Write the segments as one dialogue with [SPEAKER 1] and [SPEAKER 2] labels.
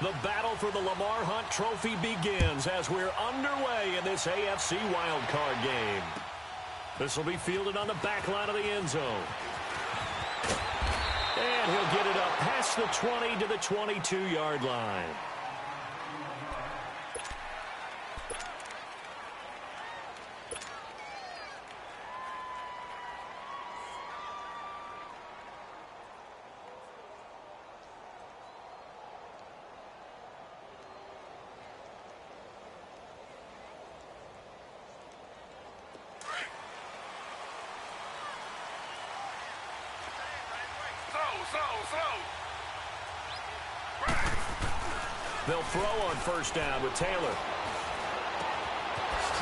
[SPEAKER 1] The battle for the Lamar Hunt Trophy begins as we're underway in this AFC wildcard game. This will be fielded on the back line of the end zone. And he'll get it up past the 20 to the 22-yard line. They'll throw on first down with Taylor.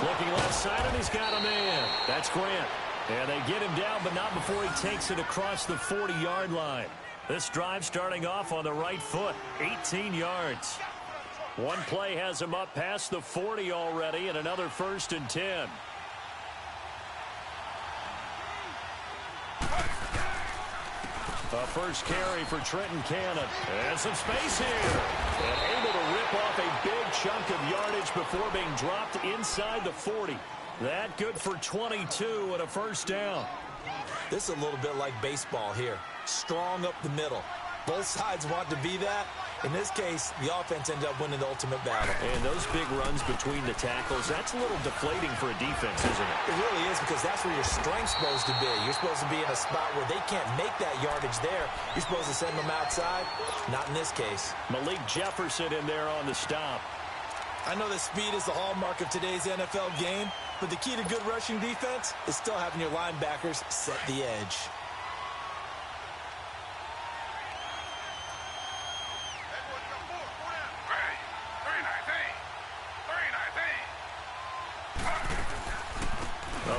[SPEAKER 1] Looking left side, and he's got a man. That's Grant. And they get him down, but not before he takes it across the 40-yard line. This drive starting off on the right foot, 18 yards. One play has him up past the 40 already, and another 1st and 10. A first carry for Trenton Cannon. And some space here. And able to rip off a big chunk of yardage before being dropped inside the 40. That good for 22 and a first down.
[SPEAKER 2] This is a little bit like baseball here. Strong up the middle. Both sides want to be that. In this case, the offense ended up winning the ultimate battle.
[SPEAKER 1] And those big runs between the tackles, that's a little deflating for a defense, isn't it?
[SPEAKER 2] It really is, because that's where your strength's supposed to be. You're supposed to be in a spot where they can't make that yardage there. You're supposed to send them outside. Not in this case.
[SPEAKER 1] Malik Jefferson in there on the stop.
[SPEAKER 2] I know that speed is the hallmark of today's NFL game, but the key to good rushing defense is still having your linebackers set the edge.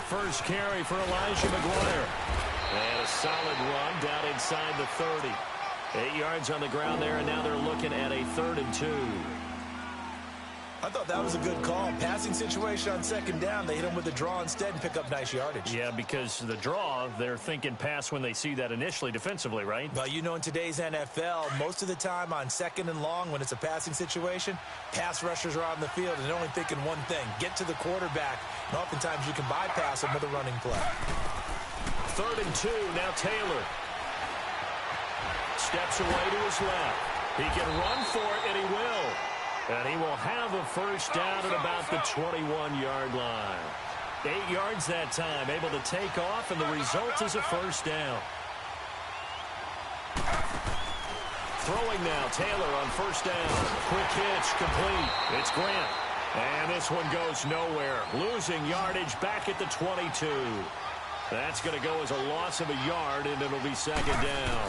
[SPEAKER 1] First carry for Elijah McGuire. And a solid run down inside the 30. 8 yards on the ground there, and now they're looking at a 3rd and 2.
[SPEAKER 2] I thought that was a good call. Passing situation on 2nd down. They hit him with the draw instead and pick up nice yardage.
[SPEAKER 1] Yeah, because the draw, they're thinking pass when they see that initially defensively, right?
[SPEAKER 2] Well, you know, in today's NFL, most of the time on 2nd and long, when it's a passing situation, pass rushers are on the field and they're only thinking one thing: get to the quarterback. And oftentimes you can bypass them with a running play.
[SPEAKER 1] 3rd and 2, now Taylor. Steps away to his left. He can run for it, and he will. And he will have a first down at about the 21-yard line. 8 yards that time, able to take off, and the result is a first down. Throwing now, Taylor on first down. Quick hitch, complete. It's Grant. And this one goes nowhere. Losing yardage back at the 22. That's going to go as a loss of a yard, and it'll be 2nd down.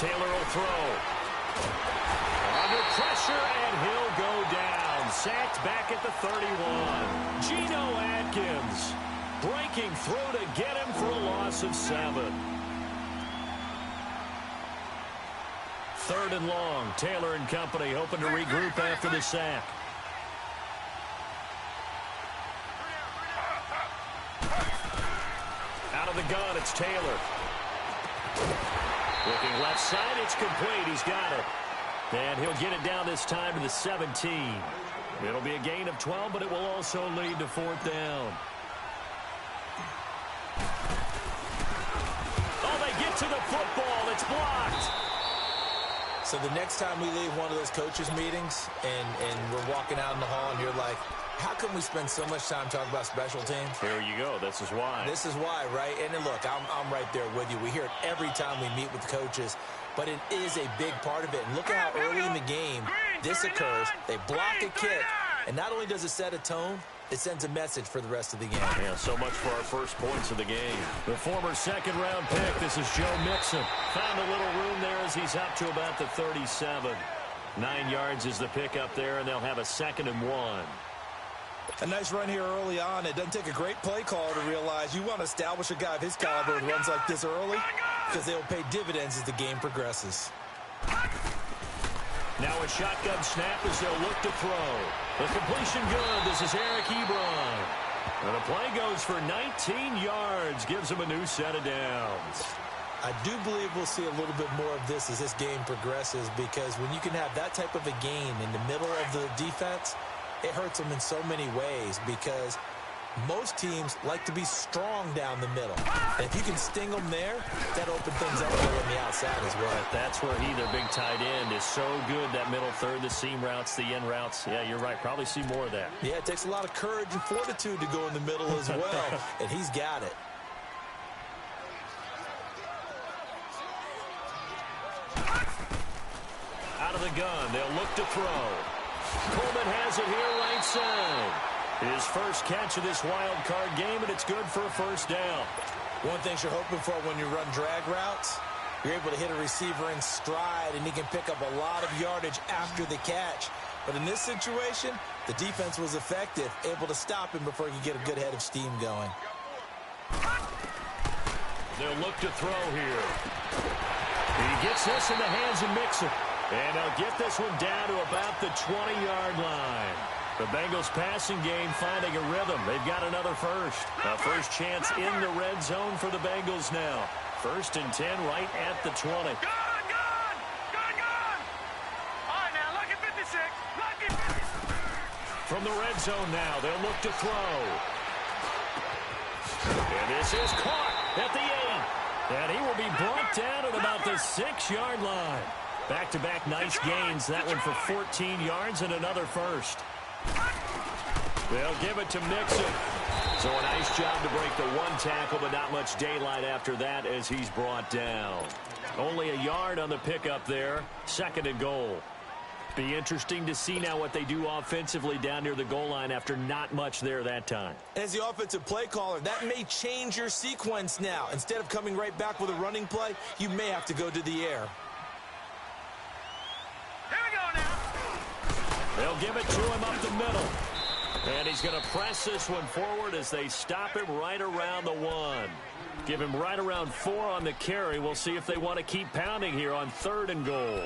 [SPEAKER 1] Taylor will throw. Under pressure, and he'll go down. Sacked back at the 31. Geno Atkins breaking through to get him for a loss of 7. 3rd and long. Taylor and company hoping to regroup after the sack. Out of the gun, it's Taylor. Looking left side, it's complete. He's got it. And he'll get it down this time to the 17. It'll be a gain of 12, but it will also lead to 4th down. Oh, they get to the football. It's blocked.
[SPEAKER 2] So the next time we leave one of those coaches' meetings and we're walking out in the hall and you're like, how come we spend so much time talking about special teams?
[SPEAKER 1] Here you go. This is why.
[SPEAKER 2] This is why, right? And then look, I'm right there with you. We hear it every time we meet with coaches, but it is a big part of it. And look at how early in the game this occurs. They block a kick, and not only does it set a tone, it sends a message for the rest of the game.
[SPEAKER 1] Yeah, so much for our first points of the game. The former 2nd-round pick, this is Joe Mixon. Found a little room there as he's up to about the 37. 9 yards is the pick up there, and they'll have a 2nd and 1.
[SPEAKER 2] A nice run here early on. It doesn't take a great play caller to realize you want to establish a guy of his caliber who runs like this early, because they will pay dividends as the game progresses.
[SPEAKER 1] Now a shotgun snap as they'll look to throw. The completion good. This is Eric Ebron. And the play goes for 19 yards. Gives him a new set of downs.
[SPEAKER 2] I do believe we'll see a little bit more of this as this game progresses, because when you can have that type of a gain in the middle of the defense, it hurts them in so many ways, because most teams like to be strong down the middle. And if you can sting them there, that opens things up on the outside as well.
[SPEAKER 1] That's where he, their big tight end, is so good, that middle third, the seam routes, the in routes. Yeah, you're right. Probably see more of that.
[SPEAKER 2] Yeah, it takes a lot of courage and fortitude to go in the middle as well, and he's got it.
[SPEAKER 1] Out of the gun, they'll look to throw. Coleman has it here right side. His first catch of this wild card game, and it's good for a first down.
[SPEAKER 2] One thing you're hoping for when you run drag routes, you're able to hit a receiver in stride, and he can pick up a lot of yardage after the catch. But in this situation, the defense was effective, able to stop him before he could get a good head of steam going.
[SPEAKER 1] They'll look to throw here. He gets this in the hands of Mixon. And they'll get this one down to about the 20-yard line. The Bengals passing game finding a rhythm. They've got another first. A first chance in the red zone for the Bengals now. 1st and 10 right at the 20.
[SPEAKER 3] Good! All right, now, lucky 56. Lucky 56.
[SPEAKER 1] From the red zone now, they'll look to throw. And this is caught at the 8. And he will be brought down at about the 6-yard line. Back-to-back nice gains. That one for 14 yards and another first. They'll give it to Mixon. So a nice job to break the one tackle, but not much daylight after that as he's brought down. Only a yard on the pickup there. 2nd and goal. Be interesting to see now what they do offensively down near the goal line after not much there that time.
[SPEAKER 2] As the offensive play caller, that may change your sequence now. Instead of coming right back with a running play, you may have to go to the air.
[SPEAKER 1] They'll give it to him up the middle. And he's going to press this one forward as they stop him right around the 1. Give him right around 4 on the carry. We'll see if they want to keep pounding here on 3rd and goal.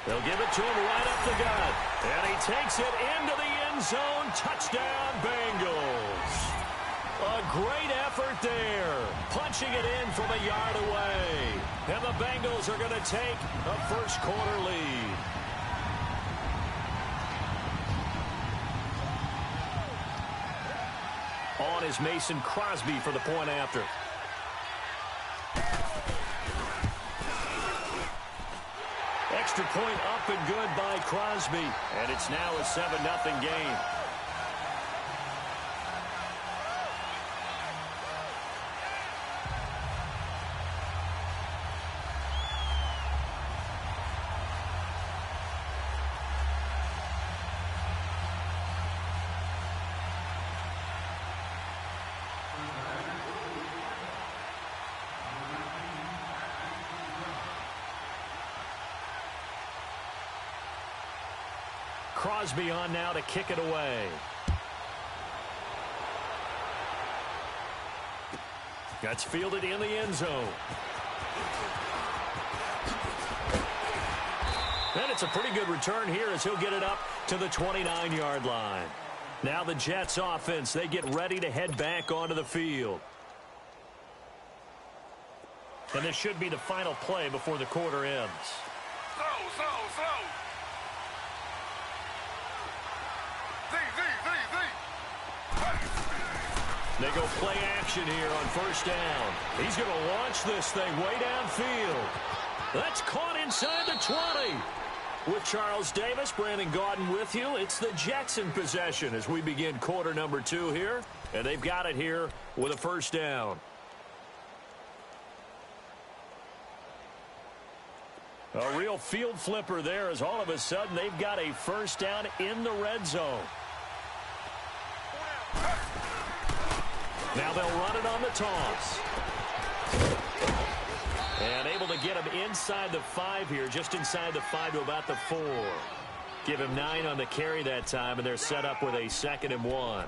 [SPEAKER 1] They'll give it to him right up the gut. And he takes it into the end zone. Touchdown, Bengals. A great effort there. Punching it in from a yard away. And the Bengals are going to take a first quarter lead. On is Mason Crosby for the point after. Extra point up and good by Crosby. And it's now a 7-0 game. Crosby on now to kick it away. That's fielded in the end zone. And it's a pretty good return here as he'll get it up to the 29-yard line. Now the Jets offense, they get ready to head back onto the field. And this should be the final play before the quarter ends.
[SPEAKER 3] Throw.
[SPEAKER 1] They go play action here on first down. He's going to launch this thing way downfield. That's caught inside the 20. With Charles Davis, Brandon Gaudin with you. It's the Jets in possession as we begin quarter number 2 here. And they've got it here with a first down. A real field flipper there as all of a sudden they've got a first down in the red zone. Now they'll run it on the toss. And able to get him inside the 5 here, just inside the 5 to about the 4. Give him 9 on the carry that time, and they're set up with a 2nd and 1.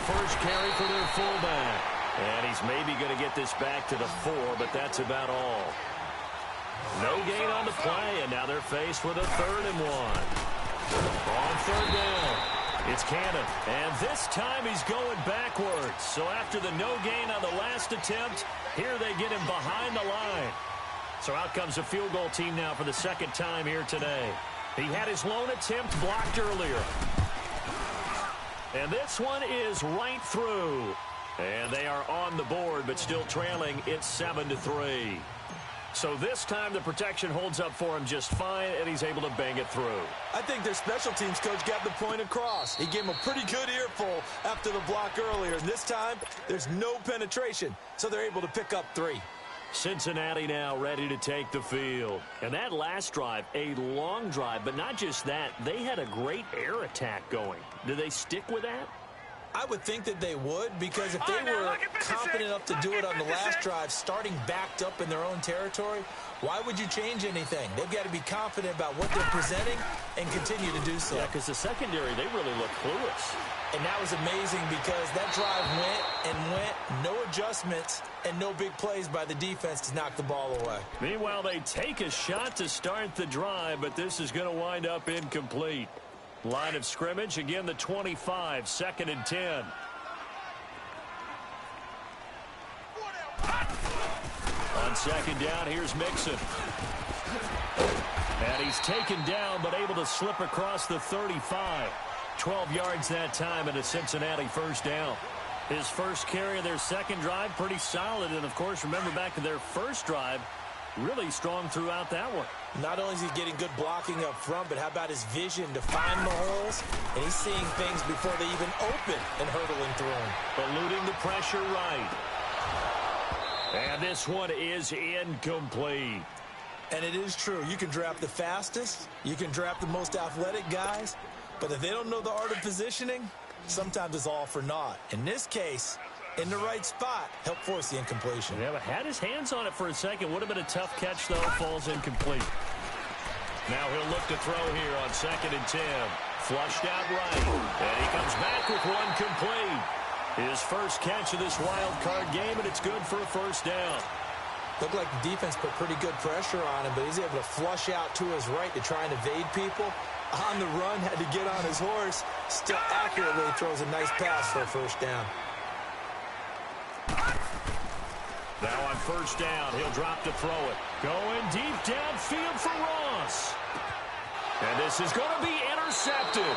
[SPEAKER 1] First carry for their fullback. And he's maybe going to get this back to the 4, but that's about all. No gain on the play, and now they're faced with a 3rd and 1. On 3rd down, it's Cannon. And this time he's going backwards. So after the no gain on the last attempt, here they get him behind the line. So out comes a field goal team now for the 2nd time here today. He had his lone attempt blocked earlier. And this one is right through. And they are on the board, but still trailing. It's 7-3. So this time the protection holds up for him just fine, and he's able to bang it through.
[SPEAKER 2] I think their special teams coach got the point across. He gave him a pretty good earful after the block earlier. And this time, there's no penetration, so they're able to pick up 3.
[SPEAKER 1] Cincinnati now ready to take the field. And that last drive, a long drive, but not just that. They had a great air attack going. Do they stick with that?
[SPEAKER 2] I would think that they would, because if they were confident enough to do it on the last drive, starting backed up in their own territory, why would you change anything? They've got to be confident about what they're presenting and continue to do so.
[SPEAKER 1] Yeah, because the secondary, they really look clueless.
[SPEAKER 2] And that was amazing because that drive went and went, no adjustments, and no big plays by the defense to knock the ball away.
[SPEAKER 1] Meanwhile, they take a shot to start the drive, but this is going to wind up incomplete. Line of scrimmage, again the 25, 2nd and 10. On 2nd down, here's Mixon. And he's taken down, but able to slip across the 35. 12 yards that time, and a Cincinnati 1st down. His first carry of their 2nd drive, pretty solid. And, of course, remember back to their 1st drive, really strong throughout that one.
[SPEAKER 2] Not only is he getting good blocking up front, but how about his vision to find the holes? And he's seeing things before they even open and hurdling through them.
[SPEAKER 1] Eluding the pressure right. And this one is incomplete.
[SPEAKER 2] And it is true. You can draft the fastest. You can draft the most athletic guys. But if they don't know the art of positioning, sometimes it's all for naught. In this case, in the right spot, helped force the incompletion.
[SPEAKER 1] Yeah, but had his hands on it for a second. Would have been a tough catch, though. Falls incomplete. Now he'll look to throw here on 2nd and 10. Flushed out right. And he comes back with one complete. His first catch of this wild card game, and it's good for a 1st down.
[SPEAKER 2] Looked like the defense put pretty good pressure on him, but he's able to flush out to his right to try and evade people. On the run, had to get on his horse. Still accurately throws a nice pass for a 1st down.
[SPEAKER 1] Now on 1st down, he'll drop to throw it. Going deep downfield for Ross. And this is going to be intercepted.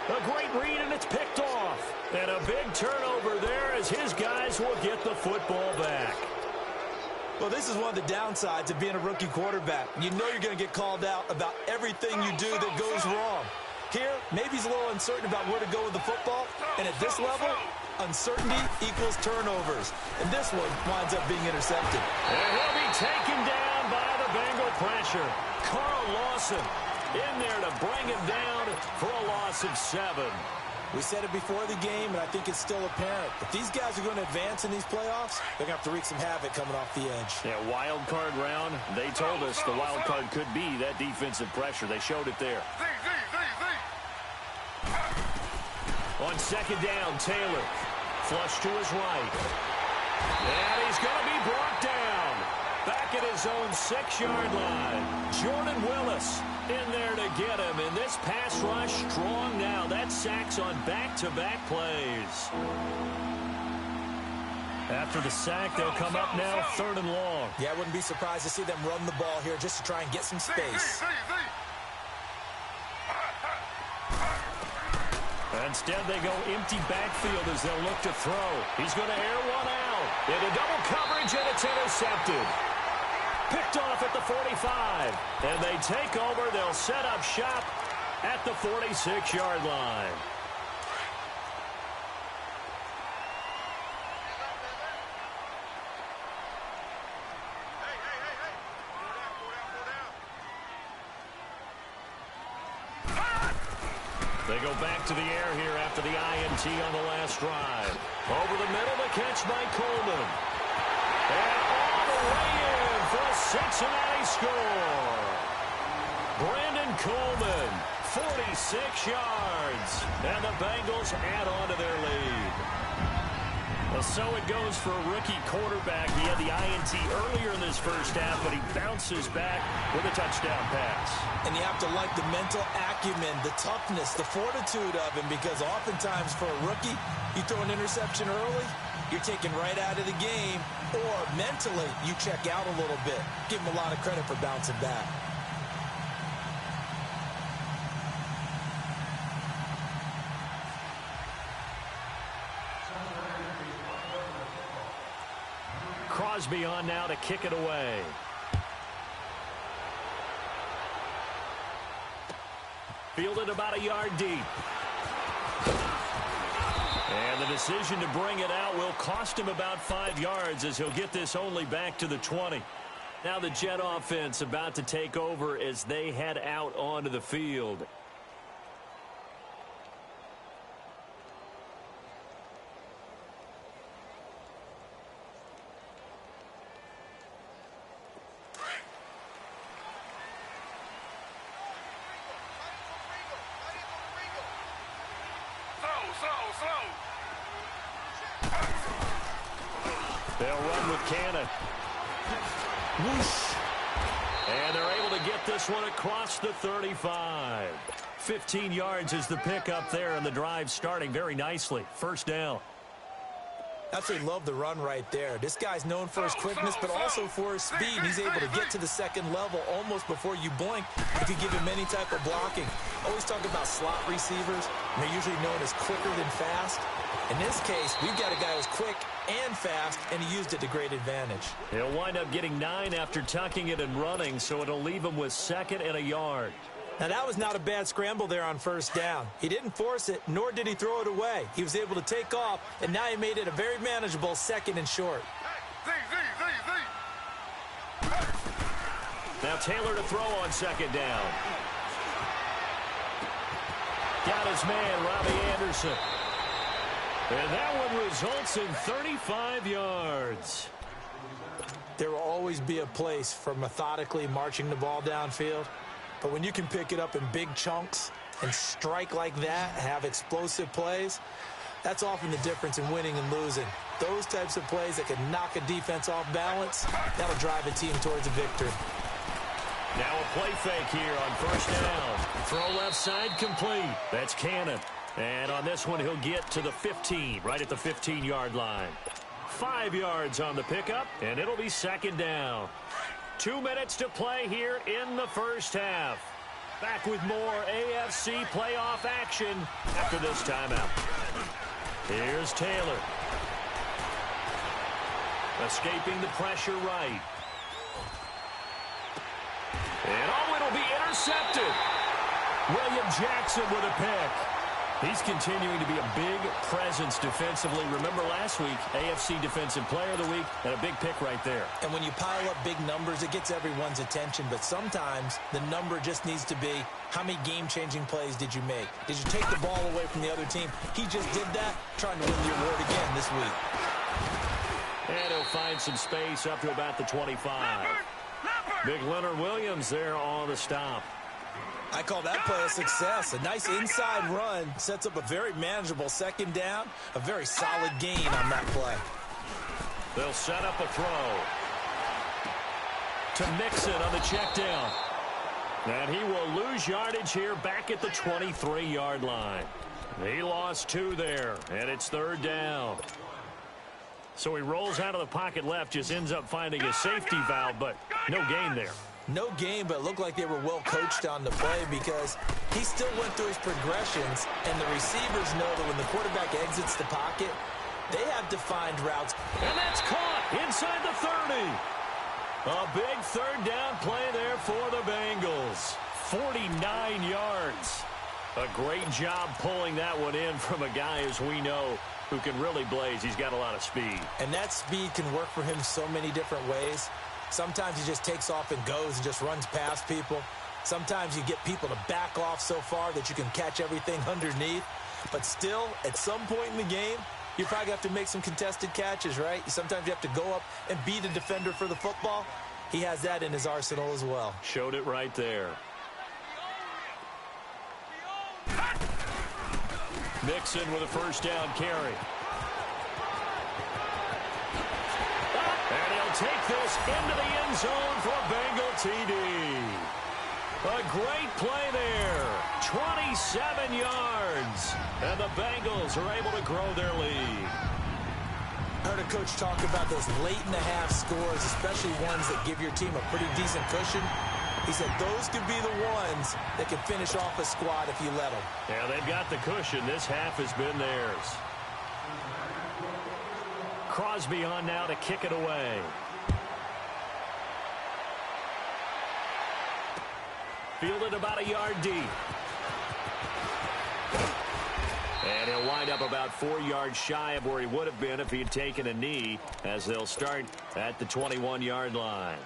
[SPEAKER 1] A great read, and it's picked off. And a big turnover there as his guys will get the football back.
[SPEAKER 2] Well, this is one of the downsides of being a rookie quarterback. You know you're going to get called out about everything you do that goes wrong. Here, maybe he's a little uncertain about where to go with the football. And at this level, uncertainty equals turnovers. And this one winds up being intercepted.
[SPEAKER 1] And he'll be taken down by the Bengal pressure. Carl Lawson in there to bring him down for a loss of 7.
[SPEAKER 2] We said it before the game, and I think it's still apparent. If these guys are going to advance in these playoffs, they're going to have to wreak some havoc coming off the edge.
[SPEAKER 1] Yeah, wild card round. They told us the wild card could be that defensive pressure. They showed it there. On 2nd down, Taylor. Flush to his right. And he's going to be brought down. Back at his own 6-yard line. Jordan Willis in there to get him. And this pass rush strong now. That's sacks on back-to-back plays. After the sack, they'll come up now 3rd and long.
[SPEAKER 2] Yeah, I wouldn't be surprised to see them run the ball here just to try and get some space.
[SPEAKER 1] Instead, they go empty backfield as they'll look to throw. He's going to air one out. Into double coverage, and it's intercepted. Picked off at the 45. And they take over. They'll set up shop at the 46-yard line. They go back to the air here after the INT on the last drive. Over the middle, the catch by Coleman. And all the way in for a Cincinnati score. Brandon Coleman, 46 yards. And the Bengals add on to their lead. Well, so it goes for a rookie quarterback. He had the INT earlier in this first half, but he bounces back with a touchdown pass.
[SPEAKER 2] And you have to like the mental acumen, the toughness, the fortitude of him, because oftentimes for a rookie, you throw an interception early, you're taken right out of the game, or mentally you check out a little bit. Give him a lot of credit for bouncing back.
[SPEAKER 1] Crosby on now to kick it away. Fielded about a yard deep. And the decision to bring it out will cost him about 5 yards as he'll get this only back to the 20. Now the Jet offense about to take over as they head out onto the field. They'll run with Cannon. Whoosh. And they're able to get this one across the 35. 15 yards is the pickup there, and the drive starting very nicely. First down.
[SPEAKER 2] Absolutely love the run right there. This guy's known for his quickness, but also for his speed. He's able to get to the second level almost before you blink. You could give him any type of blocking. Always talk about slot receivers. They're usually known as quicker than fast. In this case, we've got a guy who's quick and fast, and he used it to great advantage.
[SPEAKER 1] He'll wind up getting 9 after tucking it and running, so it'll leave him with 2nd and a yard.
[SPEAKER 2] Now, that was not a bad scramble there on first down. He didn't force it, nor did he throw it away. He was able to take off, and now he made it a very manageable 2nd and short.
[SPEAKER 1] Now Taylor to throw on 2nd down. Got his man, Robbie Anderson. And that one results in 35 yards.
[SPEAKER 2] There will always be a place for methodically marching the ball downfield. But when you can pick it up in big chunks and strike like that, have explosive plays, that's often the difference in winning and losing. Those types of plays that can knock a defense off balance, that'll drive a team towards a victory.
[SPEAKER 1] Now a play fake here on first down. Throw left side complete. That's Cannon. And on this one, he'll get to the 15, right at the 15-yard line. 5 yards on the pickup, and it'll be 2nd down. 2 minutes to play here in the first half. Back with more AFC playoff action after this timeout. Here's Taylor. Escaping the pressure right. And oh, it'll be intercepted. William Jackson with a pick. He's continuing to be a big presence defensively. Remember last week, AFC Defensive Player of the Week, and a big pick right there.
[SPEAKER 2] And when you pile up big numbers, it gets everyone's attention. But sometimes the number just needs to be, how many game-changing plays did you make? Did you take the ball away from the other team? He just did that, trying to win the award again this week.
[SPEAKER 1] And he'll find some space up to about the 25. Big Leonard Williams there on the stop.
[SPEAKER 2] I call that play a success. A nice inside run sets up a very manageable 2nd down. A very solid gain on that play.
[SPEAKER 1] They'll set up a throw to Mixon on the check down. And he will lose yardage here back at the 23-yard line. He lost 2 there, and it's 3rd down. So he rolls out of the pocket left, just ends up finding a safety valve, but no gain there.
[SPEAKER 2] No gain, but it looked like they were well coached on the play because he still went through his progressions, and the receivers know that when the quarterback exits the pocket, they have to find routes.
[SPEAKER 1] And that's caught inside the 30. A big 3rd down play there for the Bengals. 49 yards. A great job pulling that one in from a guy, as we know, who can really blaze. He's got a lot of speed.
[SPEAKER 2] And that speed can work for him so many different ways. Sometimes he just takes off and goes and just runs past people. Sometimes you get people to back off so far that you can catch everything underneath. But still, at some point in the game, you probably have to make some contested catches, right? Sometimes you have to go up and beat a defender for the football. He has that in his arsenal as well.
[SPEAKER 1] Showed it right there. Mixon with a first down carry. And he'll take this into the end zone for a Bengal TD. A great play there. 27 yards. And the Bengals are able to grow their lead.
[SPEAKER 2] I heard a coach talk about those late-in-the-half scores, especially ones that give your team a pretty decent cushion. He said those could be the ones that can finish off a squad if you let them.
[SPEAKER 1] Yeah, they've got the cushion. This half has been theirs. Crosby on now to kick it away. Fielded about a yard deep. And he'll wind up about 4 yards shy of where he would have been if he had taken a knee, as they'll start at the 21-yard line.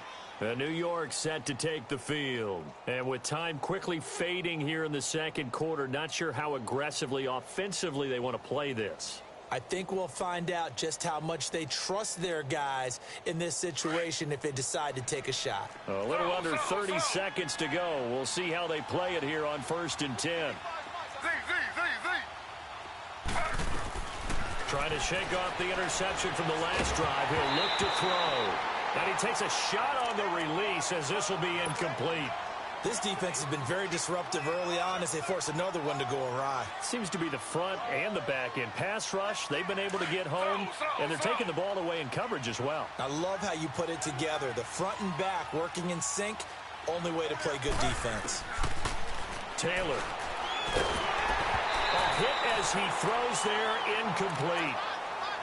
[SPEAKER 1] New York set to take the field. And with time quickly fading here in the second quarter, not sure how aggressively, offensively they want to play this.
[SPEAKER 2] I think we'll find out just how much they trust their guys in this situation if they decide to take a shot.
[SPEAKER 1] A little under 30 seconds to go. We'll see how they play it here on 1st and 10. Trying to shake off the interception from the last drive. He'll look to throw. And he takes a shot on the release, as this will be incomplete.
[SPEAKER 2] This defense has been very disruptive early on as they force another one to go awry.
[SPEAKER 1] Seems to be the front and the back end. Pass rush, they've been able to get home, and they're taking the ball away in coverage as well.
[SPEAKER 2] I love how you put it together. The front and back working in sync, only way to play good defense.
[SPEAKER 1] Taylor. A hit as he throws there, incomplete.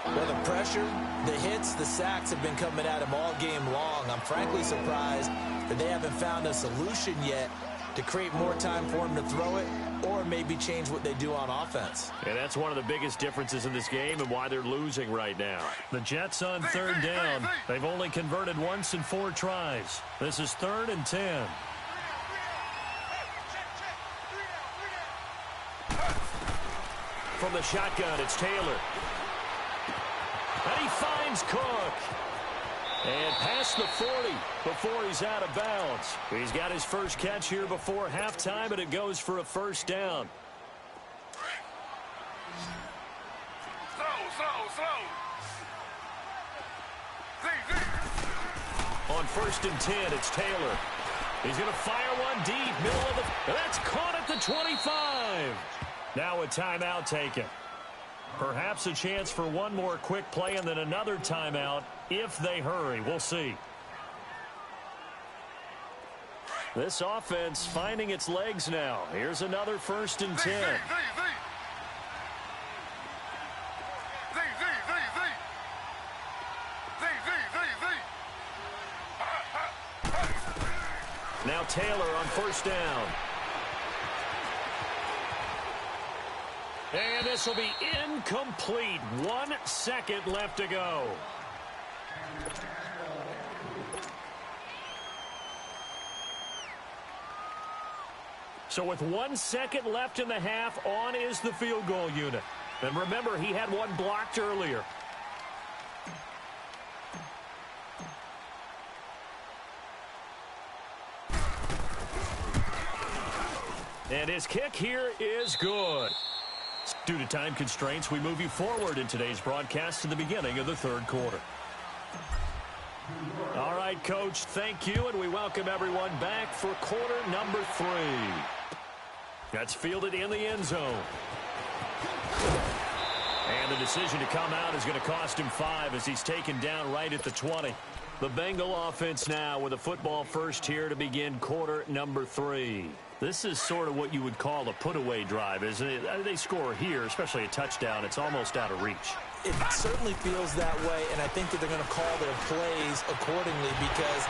[SPEAKER 2] Well, the pressure, the hits, the sacks have been coming at him all game long. I'm frankly surprised that they haven't found a solution yet to create more time for him to throw it or maybe change what they do on offense.
[SPEAKER 1] And that's one of the biggest differences in this game and why they're losing right now. The Jets on 3rd down. They've only converted once in 4 tries. This is 3rd and 10. From the shotgun, it's Taylor. And he finds Cook. And past the 40 before he's out of bounds. He's got his first catch here before halftime, and it goes for a first down.
[SPEAKER 3] Slow.
[SPEAKER 1] On 1st and 10, it's Taylor. He's going to fire one deep, middle of the... That's caught at the 25. Now a timeout taken. Perhaps a chance for one more quick play and then another timeout if they hurry. We'll see. This offense finding its legs now. Here's another 1st and 10. Now Taylor on 1st down. And this will be incomplete. 1 second left to go. So with 1 second left in the half, on is the field goal unit. And remember, he had one blocked earlier. And his kick here is good. Due to time constraints, we move you forward in today's broadcast to the beginning of the 3rd quarter. All right, Coach, thank you, and we welcome everyone back for quarter number 3. That's fielded in the end zone. And the decision to come out is going to cost him 5 as he's taken down right at the 20. The Bengal offense now with a football first here to begin quarter number 3. This is sort of what you would call a put-away drive, isn't it? They score here, especially a touchdown. It's almost out of reach.
[SPEAKER 2] It certainly feels that way, and I think that they're going to call their plays accordingly because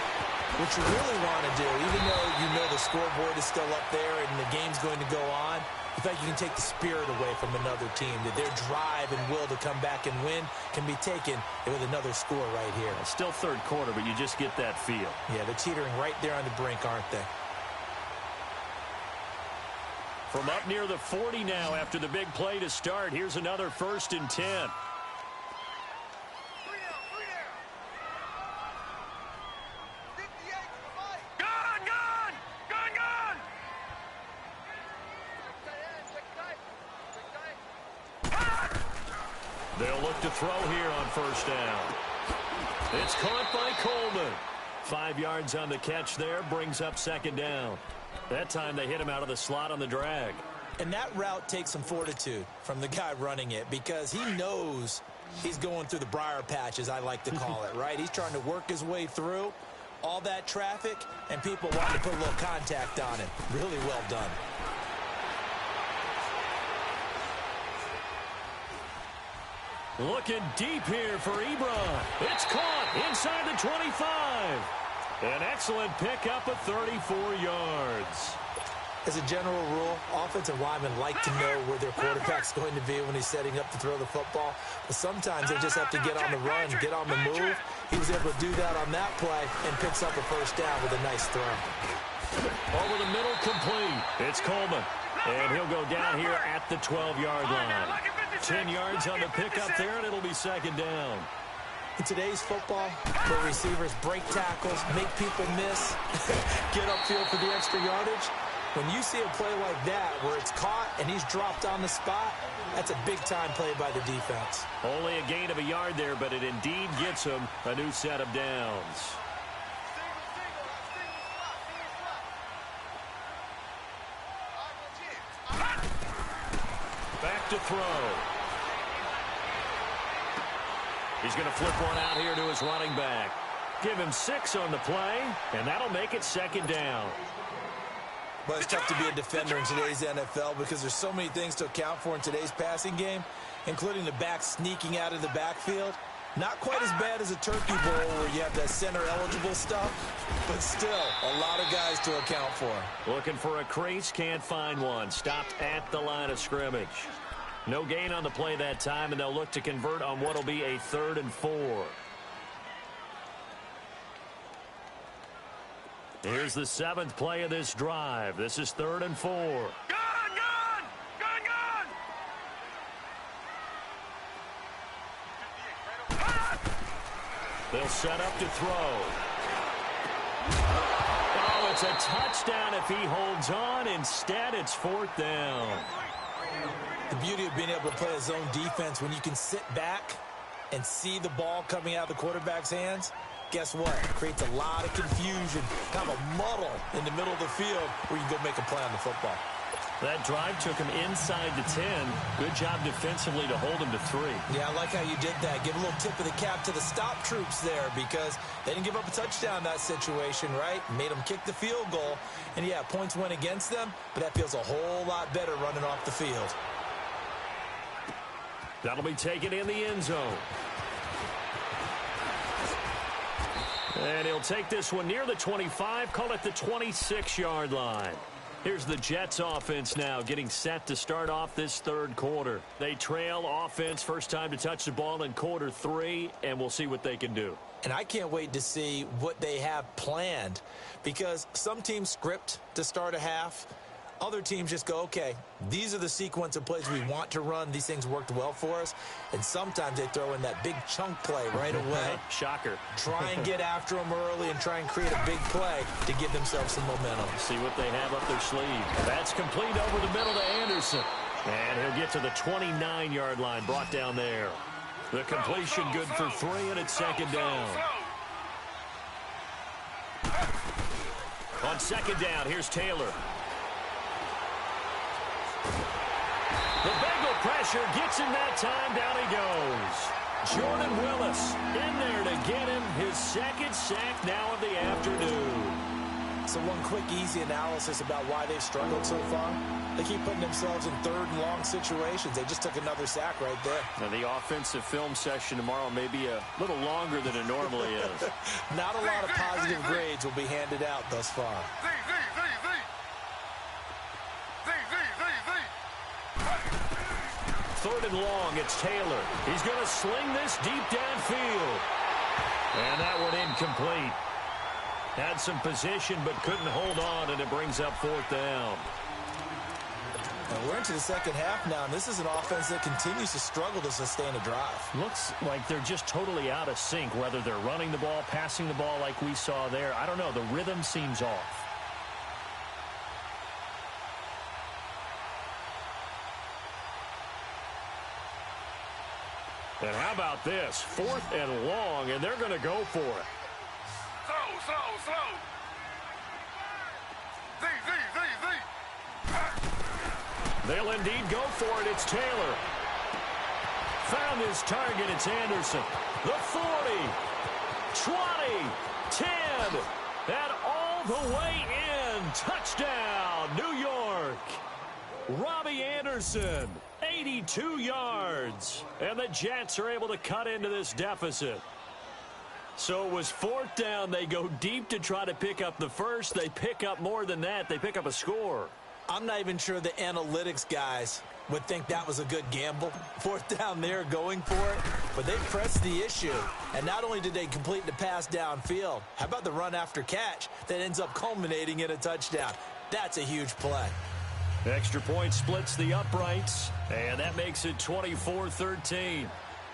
[SPEAKER 2] what you really want to do, even though you know the scoreboard is still up there and the game's going to go on, the fact you can take the spirit away from another team, that their drive and will to come back and win can be taken with another score right here.
[SPEAKER 1] It's still third quarter, but you just get that feel. Yeah,
[SPEAKER 2] they're teetering right there on the brink, aren't they?
[SPEAKER 1] From up near the 40 now after the big play to start, here's another 1st and 10. They'll look to throw here on 1st down. It's caught by Coleman. 5 yards on the catch there, brings up 2nd down. That time they hit him out of the slot on the drag.
[SPEAKER 2] And that route takes some fortitude from the guy running it because he knows he's going through the briar patch, as I like to call it, right? He's trying to work his way through all that traffic, and people want to put a little contact on him. Really well done.
[SPEAKER 1] Looking deep here for EbaLLn. It's caught inside the 25. An excellent pickup of 34 yards.
[SPEAKER 2] As a general rule, offensive linemen like to know where their quarterback's going to be when he's setting up to throw the football. But sometimes they just have to get on the run, get on the move. He was able to do that on that play and picks up a 1st down with a nice throw.
[SPEAKER 1] Over the middle, complete. It's Coleman. And he'll go down here at the 12-yard line. 10 yards on the pickup there, and it'll be 2nd down.
[SPEAKER 2] In today's football, where receivers break tackles, make people miss, get upfield for the extra yardage, when you see a play like that where it's caught and he's dropped on the spot, that's a big-time play by the defense.
[SPEAKER 1] Only a gain of a yard there, but it indeed gets him a new set of downs. Back to throw. He's going to flip one out here to his running back. Give him 6 on the play, and that'll make it 2nd down.
[SPEAKER 2] Well, it's tough to be a defender in today's NFL because there's so many things to account for in today's passing game, including the back sneaking out of the backfield. Not quite as bad as a turkey bowl where you have that center-eligible stuff, but still a lot of guys to account for.
[SPEAKER 1] Looking for a crease, can't find one. Stopped at the line of scrimmage. No gain on the play that time, and they'll look to convert on what will be a 3rd and 4. Here's the 7th play of this drive. This is 3rd and 4.
[SPEAKER 3] Gun!
[SPEAKER 1] They'll set up to throw. Oh, it's a touchdown if he holds on. Instead, it's 4th down.
[SPEAKER 2] The beauty of being able to play a zone defense when you can sit back and see the ball coming out of the quarterback's hands, guess what? It creates a lot of confusion, kind of a muddle in the middle of the field where you can go make a play on the football.
[SPEAKER 1] That drive took him inside the 10. Good job defensively to hold him to 3.
[SPEAKER 2] Yeah, I like how you did that. Give a little tip of the cap to the stop troops there because they didn't give up a touchdown in that situation, right? Made them kick the field goal. And, yeah, points went against them, but that feels a whole lot better running off the field.
[SPEAKER 1] That'll be taken in the end zone. And he'll take this one near the 25, call it the 26-yard line. Here's the Jets offense now getting set to start off this 3rd quarter. They trail offense, first time to touch the ball in quarter 3, and we'll see what they can do.
[SPEAKER 2] And I can't wait to see what they have planned because some teams script to start a half. Other teams just go, okay, these are the sequence of plays we want to run. These things worked well for us. And sometimes they throw in that big chunk play right away.
[SPEAKER 1] Shocker.
[SPEAKER 2] Try and get after them early and try and create a big play to give themselves some momentum.
[SPEAKER 1] See what they have up their sleeve. That's complete over the middle to Anderson. And he'll get to the 29-yard line, brought down there. The completion good for 3, and it's 2nd down. On 2nd down, here's Taylor. The Bengal pressure gets him that time. Down he goes. Jordan Willis in there to get him his 2nd sack now of the afternoon.
[SPEAKER 2] So one quick, easy analysis about why they've struggled so far. They keep putting themselves in third and long situations. They just took another sack right there.
[SPEAKER 1] Now, the offensive film session tomorrow may be a little longer than it normally is.
[SPEAKER 2] Not a lot of positive grades will be handed out thus far.
[SPEAKER 1] Third and long, it's Taylor. He's going to sling this deep downfield. And that one incomplete. Had some position but couldn't hold on, and it brings up fourth down.
[SPEAKER 2] And we're into the second half now, and this is an offense that continues to struggle to sustain a drive.
[SPEAKER 1] Looks like they're just totally out of sync, whether they're running the ball, passing the ball like we saw there. I don't know. The rhythm seems off. And how about this? Fourth and long, and they're going to go for it.
[SPEAKER 3] Slow.
[SPEAKER 1] They'll indeed go for it. It's Taylor. Found his target. It's Anderson. The 40, 20, 10, and all the way in. Touchdown, New York. Robbie Anderson, 82 yards. And the Jets are able to cut into this deficit. So it was fourth down. They go deep to try to pick up the first. They pick up more than that. They pick up a score.
[SPEAKER 2] I'm not even sure the analytics guys would think that was a good gamble. Fourth down there going for it. But they pressed the issue. And not only did they complete the pass downfield, how about the run after catch that ends up culminating in a touchdown? That's a huge play.
[SPEAKER 1] Extra point splits the uprights, and that makes it 24-13.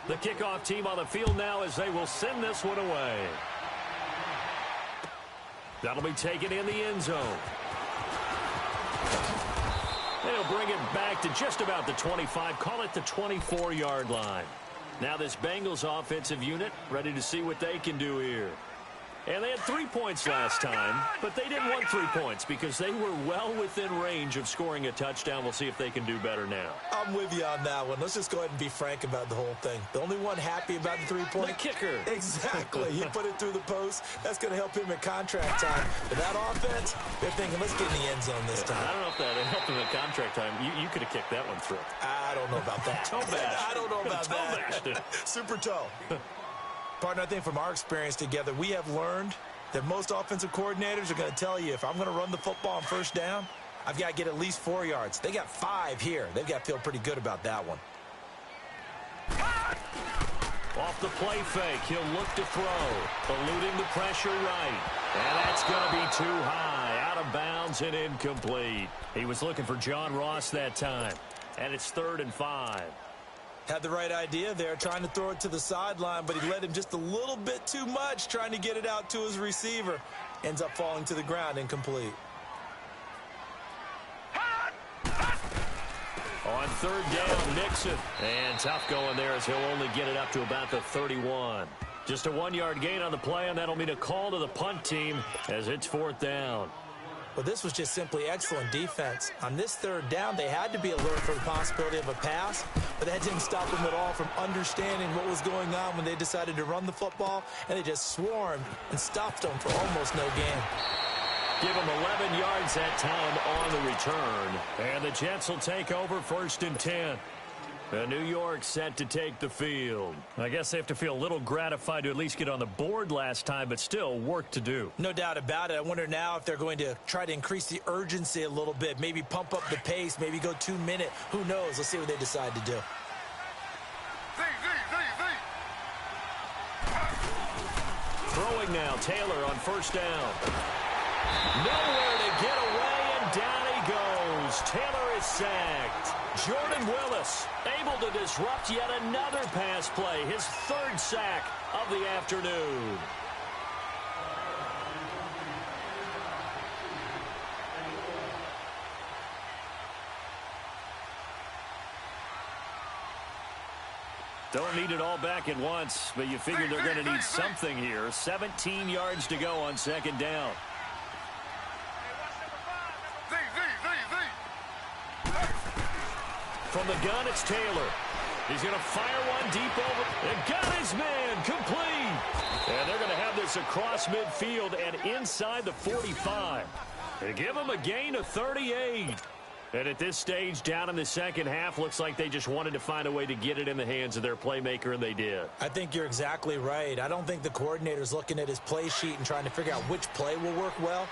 [SPEAKER 1] The kickoff team on the field now as they will send this one away. That'll be taken in the end zone. They'll bring it back to just about the 25, call it the 24-yard line. Now this Bengals offensive unit ready to see what they can do here. And they had 3 points last time, but they didn't want 3 points because they were well within range of scoring a touchdown. We'll see if they can do better now.
[SPEAKER 2] I'm with you on that one. Let's just go ahead and be frank about the whole thing. The only one happy about the 3-point.
[SPEAKER 1] The kicker.
[SPEAKER 2] Exactly. He put it through the post. That's going to help him at contract time. But that offense, they're thinking, let's get in the end zone this time.
[SPEAKER 1] I don't know if that helped him at contract time. You could have kicked that one through.
[SPEAKER 2] I don't know about that.
[SPEAKER 1] Toe bash.
[SPEAKER 2] I don't know about
[SPEAKER 1] toe
[SPEAKER 2] that.
[SPEAKER 1] Bashed it.
[SPEAKER 2] Super toe. Partner, I think from our experience together, we have learned that most offensive coordinators are going to tell you, if I'm going to run the football on first down, I've got to get at least 4 yards. They got 5 here. They've got to feel pretty good about that one.
[SPEAKER 1] Off the play fake, he'll look to throw. Eluding the pressure right. And that's going to be too high. Out of bounds and incomplete. He was looking for John Ross that time. And it's 3rd and 5.
[SPEAKER 2] Had the right idea there, trying to throw it to the sideline, but he led him just a little bit too much, trying to get it out to his receiver. Ends up falling to the ground, incomplete.
[SPEAKER 1] On 3rd down, Nixon. And tough going there as he'll only get it up to about the 31. Just a 1-yard gain on the play, and that'll mean a call to the punt team as it's 4th down.
[SPEAKER 2] Well, this was just simply excellent defense. On this 3rd down, they had to be alert for the possibility of a pass, but that didn't stop them at all from understanding what was going on when they decided to run the football, and they just swarmed and stopped them for almost no gain.
[SPEAKER 1] Give them 11 yards that time on the return, and the Jets will take over 1st and 10. New York set to take the field. I guess they have to feel a little gratified to at least get on the board last time, but still work to do.
[SPEAKER 2] No doubt about it. I wonder now if they're going to try to increase the urgency a little bit, maybe pump up the pace, maybe go 2-minute. Who knows? Let's see what they decide to do.
[SPEAKER 1] Throwing now, Taylor on 1st down. Nowhere to get away, and down he goes. Taylor is sacked. Jordan Willis able to disrupt yet another pass play, his 3rd sack of the afternoon. Don't need it all back at once, but you figure they're going to need something here. 17 yards to go on 2nd down. From the gun, it's Taylor. He's going to fire one deep over. And got his man complete. And they're going to have this across midfield and inside the 45. And give them a gain of 38. And at this stage, down in the second half, looks like they just wanted to find a way to get it in the hands of their playmaker, and they did.
[SPEAKER 2] I think you're exactly right. I don't think the coordinator's looking at his play sheet and trying to figure out which play will work well.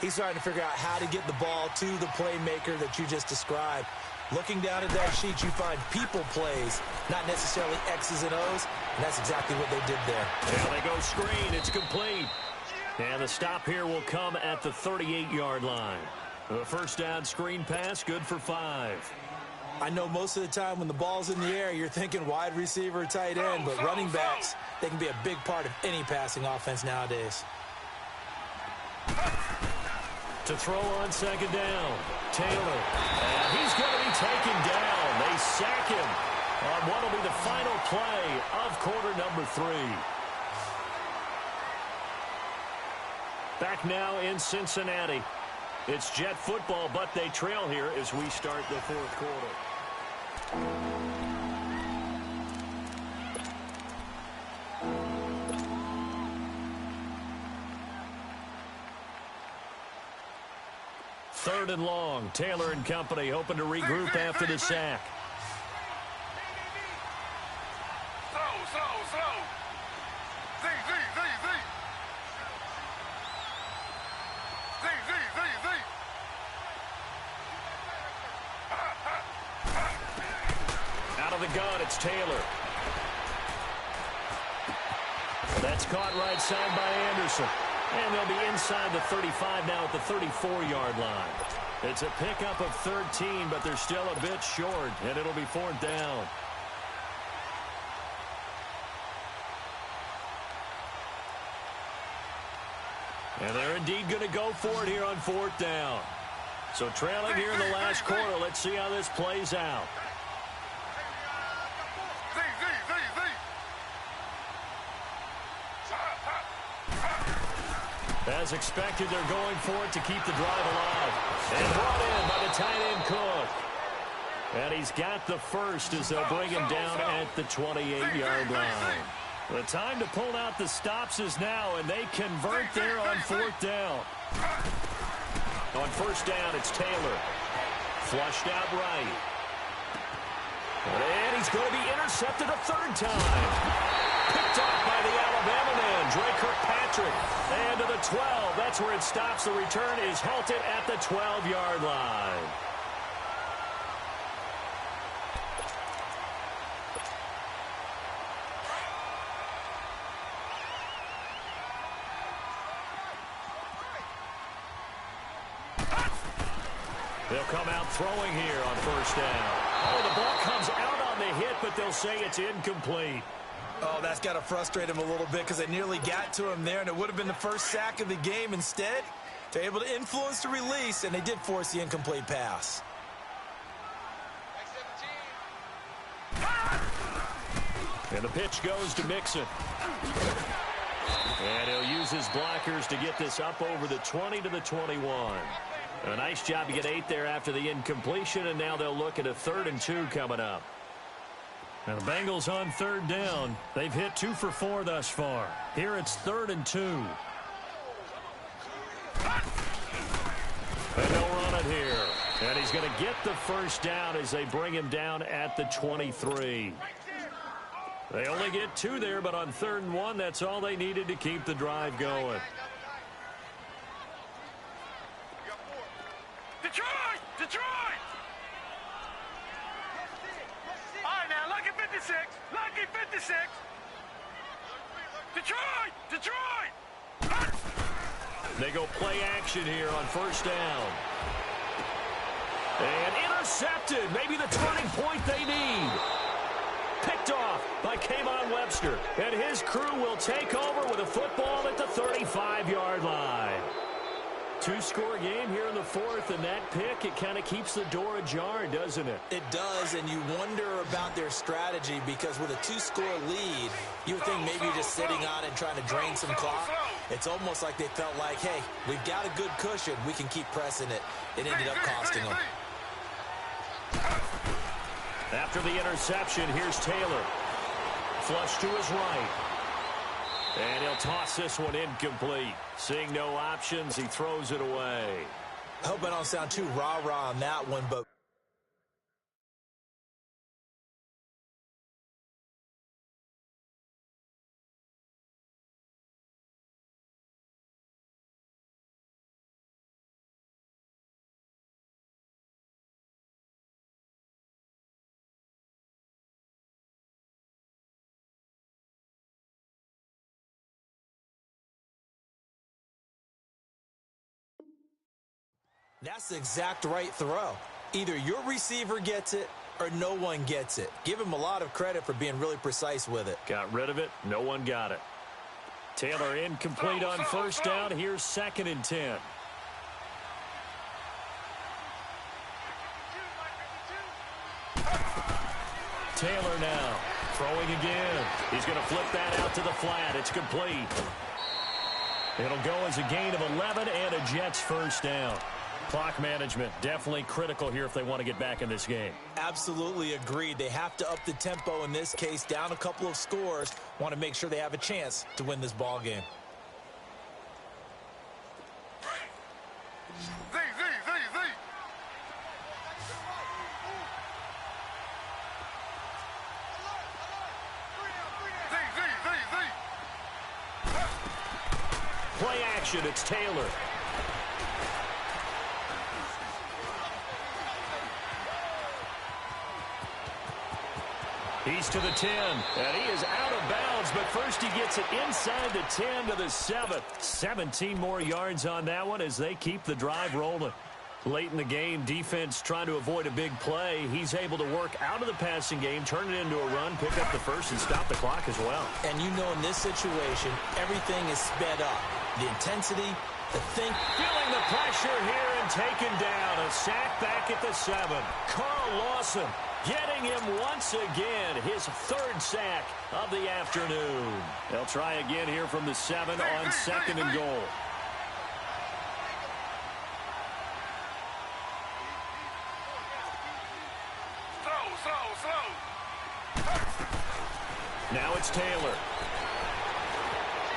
[SPEAKER 2] He's trying to figure out how to get the ball to the playmaker that you just described. Looking down at that sheet, you find people plays, not necessarily X's and O's, and that's exactly what they did there.
[SPEAKER 1] Yeah, they go screen. It's complete. And the stop here will come at the 38-yard line. A first down screen pass, good for 5.
[SPEAKER 2] I know most of the time when the ball's in the air, you're thinking wide receiver, tight end, but running backs, they can be a big part of any passing offense nowadays.
[SPEAKER 1] To throw on second down, Taylor. And he's going to be taken down. They sack him on what will be the final play of quarter number 3. Back now in Cincinnati. It's Jet football, but they trail here as we start the fourth quarter. Third and long. Taylor and company hoping to regroup after the sack. Out of the gun, it's Taylor. That's caught right side by Anderson. And they'll be inside the 35 now at the 34-yard line. It's a pickup of 13, but they're still a bit short, and it'll be fourth down. And they're indeed going to go for it here on fourth down. So trailing here in the last quarter, let's see how this plays out. As expected, they're going for it to keep the drive alive. And brought in by the tight end Cook. And he's got the first as they'll bring him down at the 28-yard line. The time to pull out the stops is now, and they convert there on fourth down. On first down, it's Taylor. Flushed out right. And he's going to be intercepted a third time. Picked off by the Alabama man, Dre Kirkpatrick. And to the 12. That's where it stops. The return is halted at the 12-yard line. They'll come out throwing here on first down. Oh, the ball comes out on the hit, but they'll say it's incomplete.
[SPEAKER 2] Oh, that's got to frustrate him a little bit because they nearly got to him there, and it would have been the first sack of the game. Instead, they're able to influence the release, and they did force the incomplete pass.
[SPEAKER 1] And the pitch goes to Mixon. And he'll use his blockers to get this up over the 20 to the 21. A nice job to get 8 there after the incompletion, and now they'll look at a 3rd and 2 coming up. Now the Bengals on third down. They've hit 2 for 4 thus far. Here it's 3rd and 2. And they'll run it here. And he's going to get the first down as they bring him down at the 23. They only get 2 there, but on 3rd and 1, that's all they needed to keep the drive going.
[SPEAKER 3] Detroit! Detroit! All right, now, lucky 56. Lucky 56. Detroit! Detroit!
[SPEAKER 1] They go play action here on first down. And intercepted. Maybe the turning point they need. Picked off by Kayvon Webster. And his crew will take over with a football at the 35-yard line. 2-score game here in the 4th, and that pick, it kind of keeps the door ajar, doesn't it?
[SPEAKER 2] It does, and you wonder about their strategy because with a 2-score lead, you would think maybe you're just sitting on and trying to drain some clock. It's almost like they felt like, hey, we've got a good cushion. We can keep pressing it. It ended up costing them.
[SPEAKER 1] After the interception, here's Taylor. Flush to his right. And he'll toss this one incomplete. Seeing no options, he throws it away.
[SPEAKER 2] I hope I don't sound too rah-rah on that one, but that's the exact right throw. Either your receiver gets it or no one gets it. Give him a lot of credit for being really precise with it.
[SPEAKER 1] Got rid of it. No one got it. Taylor incomplete on first down. Here's 2nd and 10. Taylor now throwing again. He's going to flip that out to the flat. It's complete. It'll go as a gain of 11 and a Jets first down. Clock management definitely critical here if they want to get back in this game.
[SPEAKER 2] Absolutely agreed. They have to up the tempo in this case, down a couple of scores. Want to make sure they have a chance to win this ball game.
[SPEAKER 1] Play action, it's Taylor. He's to the 10, and he is out of bounds, but first he gets it inside the 10 to the 7. 17 more yards on that one as they keep the drive rolling. Late in the game, defense trying to avoid a big play. He's able to work out of the passing game, turn it into a run, pick up the first, and stop the clock as well.
[SPEAKER 2] And you know in this situation, everything is sped up. The intensity, the think.
[SPEAKER 1] Feeling the pressure here and taken down. A sack back at the 7. Carl Lawson getting him once again, his 3rd sack of the afternoon. They'll try again here from the 7 on 2nd and goal. Now it's Taylor.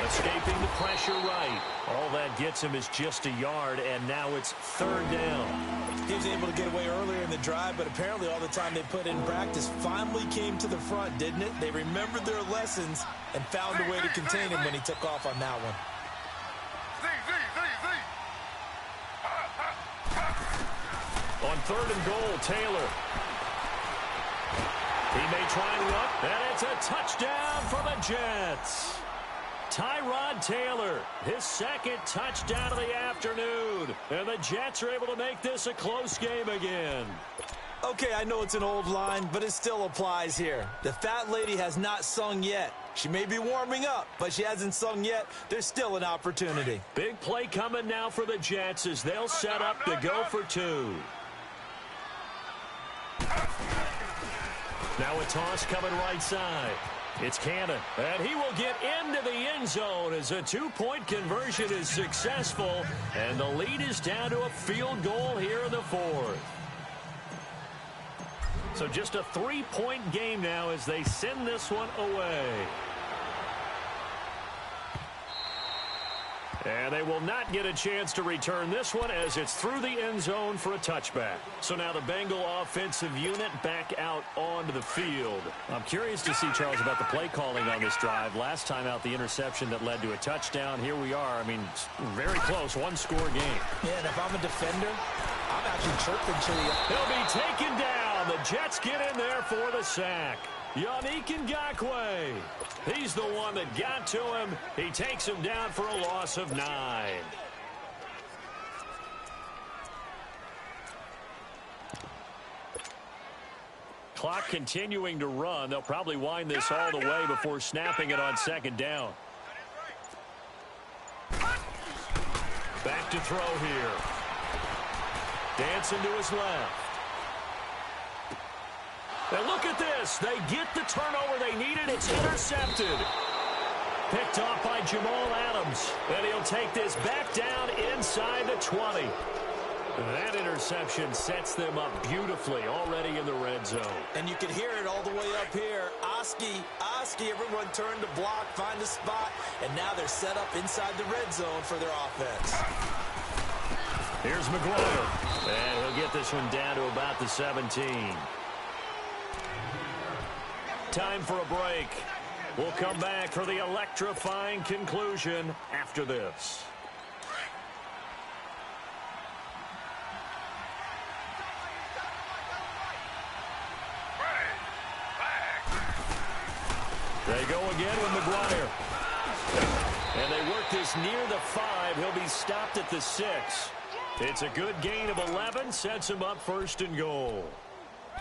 [SPEAKER 1] Escaping the pressure right. All that gets him is just a yard, and now it's 3rd down.
[SPEAKER 2] He was able to get away earlier in the drive, but apparently all the time they put in practice finally came to the front, didn't it? They remembered their lessons and found a way to contain him when he took off on that one.
[SPEAKER 1] On 3rd and goal, Taylor. He may try and run, and it's a touchdown for the Jets. Tyrod Taylor, his 2nd touchdown of the afternoon. And the Jets are able to make this a close game again.
[SPEAKER 2] Okay, I know it's an old line, but it still applies here. The fat lady has not sung yet. She may be warming up, but she hasn't sung yet. There's still an opportunity.
[SPEAKER 1] Big play coming now for the Jets as they'll set up to go for 2. Now a toss coming right side. It's Cannon, and he will get into the end zone as a 2-point conversion is successful, and the lead is down to a field goal here in the 4th. So just a 3-point game now as they send this one away. And they will not get a chance to return this one as it's through the end zone for a touchback. So now the Bengal offensive unit back out onto the field. I'm curious to see, Charles, about the play calling on this drive. Last time out, the interception that led to a touchdown. Here we are. I mean, very close, 1-score game.
[SPEAKER 2] Yeah, and if I'm a defender, I'm actually chirping to the...
[SPEAKER 1] He'll be taken down. The Jets get in there for the sack. Yannick Ngakoue. He's the one that got to him. He takes him down for a loss of 9. Clock continuing to run. They'll probably wind this all the way before snapping it on 2nd down. Back to throw here. Dancing to his left. And look at this. They get the turnover they needed. It's intercepted. Picked off by Jamal Adams. And he'll take this back down inside the 20. That interception sets them up beautifully already in the red zone.
[SPEAKER 2] And you can hear it all the way up here. Oski, everyone turned to block, find a spot, and now they're set up inside the red zone for their offense.
[SPEAKER 1] Here's McGuire, and he'll get this one down to about the 17. Time for a break. We'll come back for the electrifying conclusion after this. They go again with McGuire. And they work this near the 5. He'll be stopped at the 6. It's a good gain of 11, sets him up 1st and goal.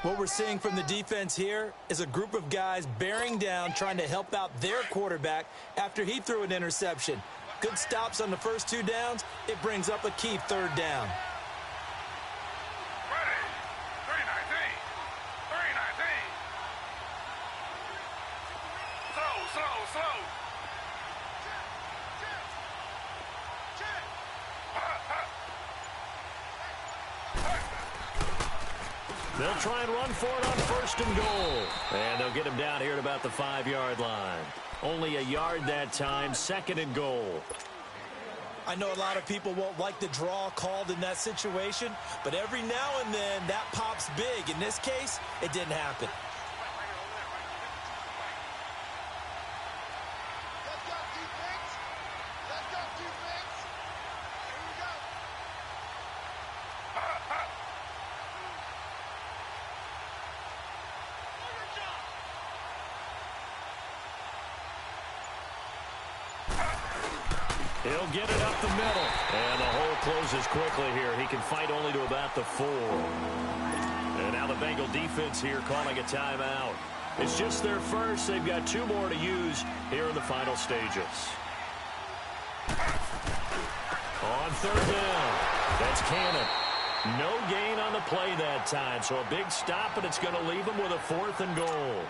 [SPEAKER 2] What we're seeing from the defense here is a group of guys bearing down, trying to help out their quarterback after he threw an interception. Good stops on the first 2 downs. It brings up a key 3rd down.
[SPEAKER 1] They'll try and run for it on 1st and goal. And they'll get him down here at about the 5-yard line. Only a yard that time, 2nd and goal.
[SPEAKER 2] I know a lot of people won't like the draw called in that situation, but every now and then that pops big. In this case, it didn't happen.
[SPEAKER 1] He'll get it up the middle. And the hole closes quickly here. He can fight only to about the 4. And now the Bengal defense here calling a timeout. It's just their first. They've got 2 more to use here in the final stages. On 3rd down, that's Cannon. No gain on the play that time. So a big stop, and it's going to leave him with a 4th and goal.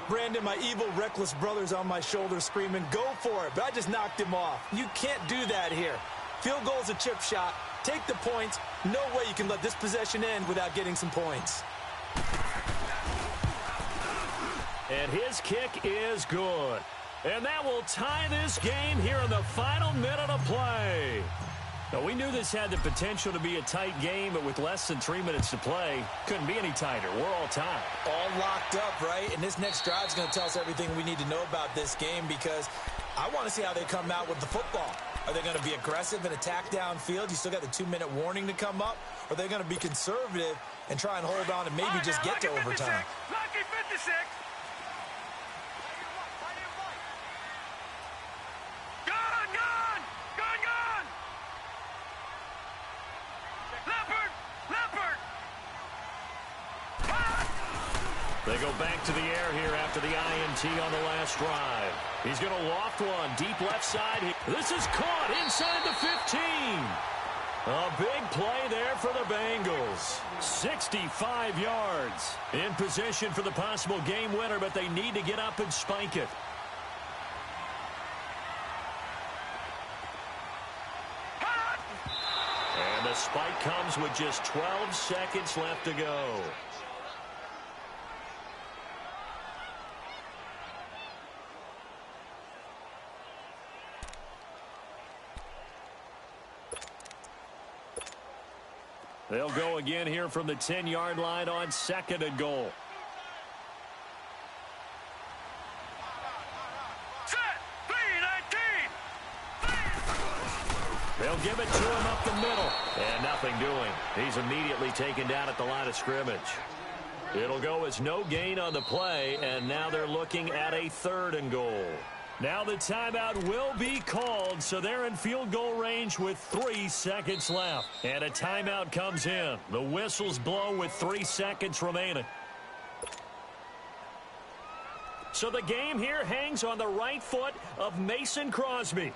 [SPEAKER 2] Brandon, my evil, reckless brother's on my shoulder screaming, go for it, but I just knocked him off. You can't do that here. Field goal's a chip shot. Take the points. No way you can let this possession end without getting some points.
[SPEAKER 1] And his kick is good. And that will tie this game here in the final minute of play. Now, we knew this had the potential to be a tight game, but with less than 3 minutes to play, couldn't be any tighter. We're all tied.
[SPEAKER 2] All locked up, right? And this next drive is going to tell us everything we need to know about this game, because I want to see how they come out with the football. Are they going to be aggressive and attack downfield? You still got the 2-minute warning to come up? Or are they going to be conservative and try and hold on and maybe just get to overtime?
[SPEAKER 3] Lucky 56.
[SPEAKER 1] They go back to the air here after the INT on the last drive. He's going to loft one deep left side. This is caught inside the 15. A big play there for the Bengals. 65 yards. In position for the possible game winner, but they need to get up and spike it. And the spike comes with just 12 seconds left to go. They'll go again here from the 10-yard line on 2nd and goal.
[SPEAKER 3] Set. 3-19.
[SPEAKER 1] They'll give it to him up the middle. And nothing doing. He's immediately taken down at the line of scrimmage. It'll go as no gain on the play, and now they're looking at a 3rd and goal. Now the timeout will be called, so they're in field goal range with 3 seconds left. And a timeout comes in. The whistles blow with 3 seconds remaining. So the game here hangs on the right foot of Mason Crosby.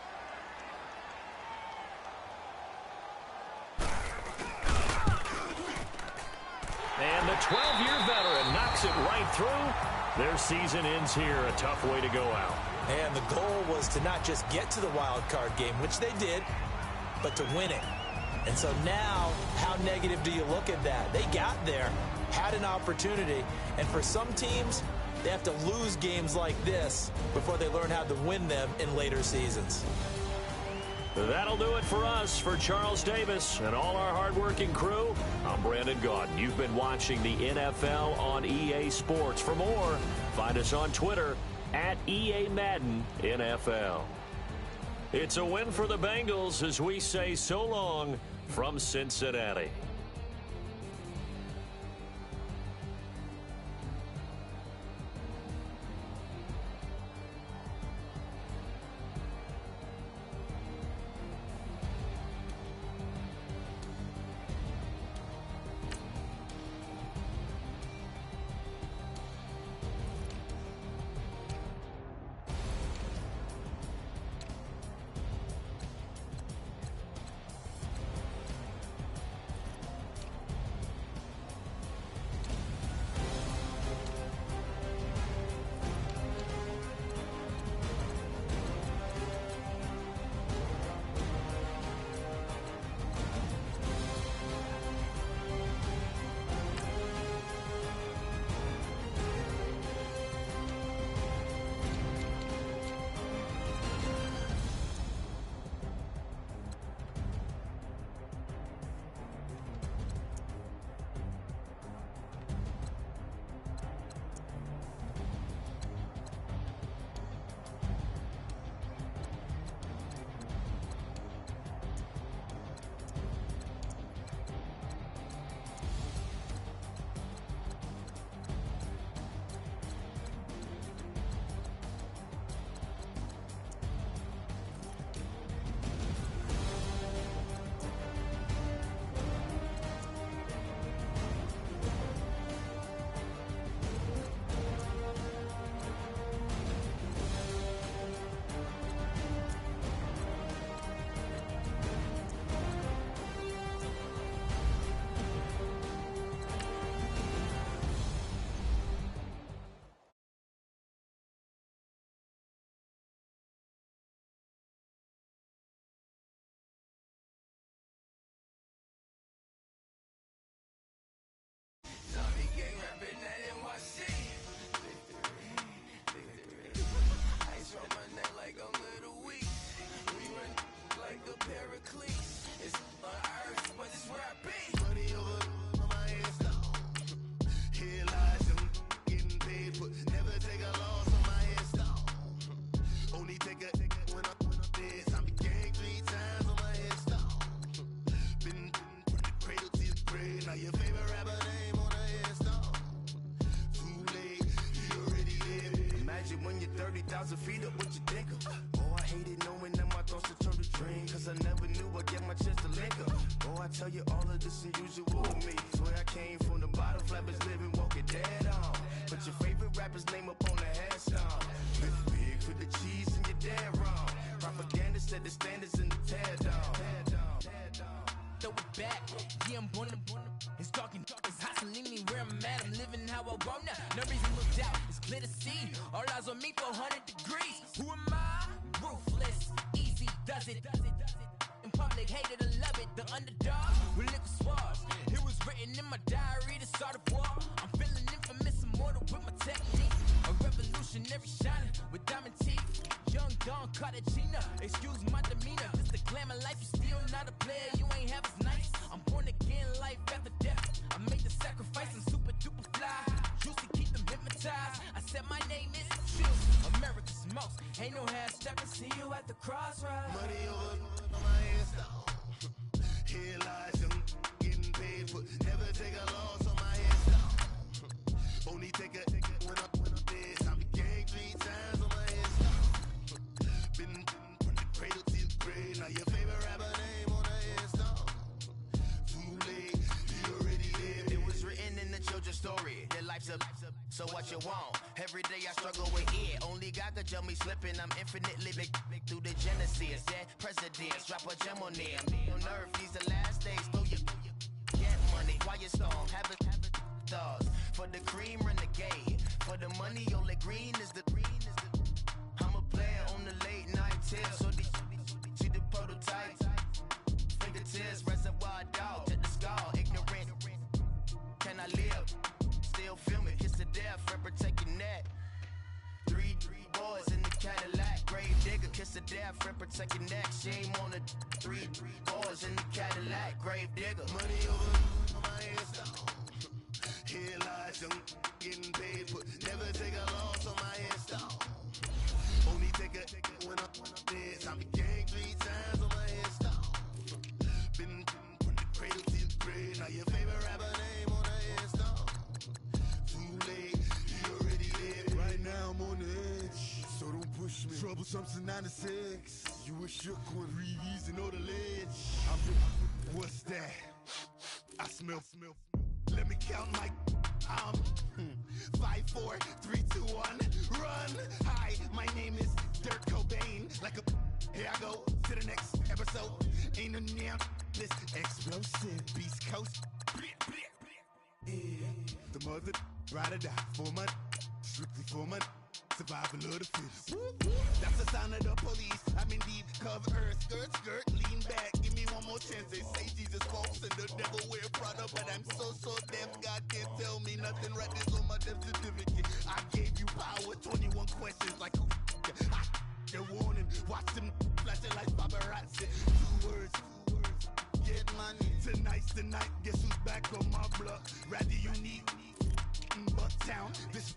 [SPEAKER 1] And the 12-year veteran knocks it right through. Their season ends here. A tough way to go out.
[SPEAKER 2] And the goal was to not just get to the wild card game, which they did, but to win it. And so now, how negative do you look at that? They got there, had an opportunity, and for some teams, they have to lose games like this before they learn how to win them in later seasons.
[SPEAKER 1] That'll do it for us. For Charles Davis and all our hardworking crew, I'm Brandon Gaudin. You've been watching the NFL on EA Sports. For more, find us on Twitter at EA Madden NFL. It's a win for the Bengals as we say so long from Cincinnati.
[SPEAKER 4] Feet up, what you think of? Oh, I hated knowing that my thoughts would turn to dream, cause I never knew I'd get my chance to link up. Oh, I tell you all of this unusual with me. Swear I came from the bottom, flappers living, walking dead on. Put your favorite rapper's name up on the headstone. Big for the cheese and you're dead wrong. Propaganda set the standards in the tear down.
[SPEAKER 5] Throw it back, yeah, I'm born to it's talking, it's hot, so leave me where I'm at. I'm living how I want now. No reason to look out, it's clear to see. All eyes on me for 100 degrees. Who am I? Ruthless, easy does it. In public, hated or love it. The underdog, with liquor swabs. It was written in my diary to start a war. I'm feeling infamous, immortal with my technique. A revolutionary shining with diamond teeth. Young Don Cartagena, excuse my demeanor. This the glamour life, you still not a player. You ain't half as nice. I'm born again, life after death. I made the sacrifice, I'm super duper fly. Used to keep them hypnotized. I said my name is Chill. America's most. Ain't no half stepping. See you at the crossroads.
[SPEAKER 4] Money over my headstone. Here lies him getting paid for. Never take a loss on my headstone. Only take a when I'm dead. I be gang 3 times on my headstone. Been from the cradle to the grave. Now your favorite rapper name on the headstone. Too late, you already lived. It was written in the children's story. Their life's a so what you want? Every day I struggle with it. Only God could tell me slipping. I'm infinitely big through the genesis. Dead presidents, drop a gem on them. On earth, these the last days. Throw your get money. Quiet storm, have a thoughts. For the cream, renegade. For the money, only green is the. I'm a player on the late night tip. So see the prototype. Fingertips, reservoir. Kiss of death, friend, protect your neck. Shame on the 3 doors in the Cadillac. Grave digger. Money over on my hairstyle. Here lies young, getting paid, but never take a loss on my hairstyle. Only take a when I'm dead. I be gang 3 times on my hairstyle. Been from the cradle to the grave. Now your favorite rapper name on the hairstyle. Too late, he already lived. Right now I'm on the edge, so don't push me. Troublesome to 96. You a shook one, breathe and know the ledge. What's that? I smell. Let me count my 5, 4, 3, 2, 1, run. Hi, my name is Dirt Cobain. Like a here I go to the next episode. Ain't no damn this explosive Beast Coast. Yeah. The mother ride or die for my strictly for my survival of the fittest. That's the sign of the police. I'm indeed cover earth, skirt, lean back. Give me one more chance. They say Jesus false and the devil wear Prada, but I'm so deaf. God can't tell me nothing. Right this on my death certificate. I gave you power. 21 questions like a warning. Watch them flashing like paparazzi. 2 words. Get money. Tonight's the night. Guess who's back on my block? Rather unique. Bucktown. This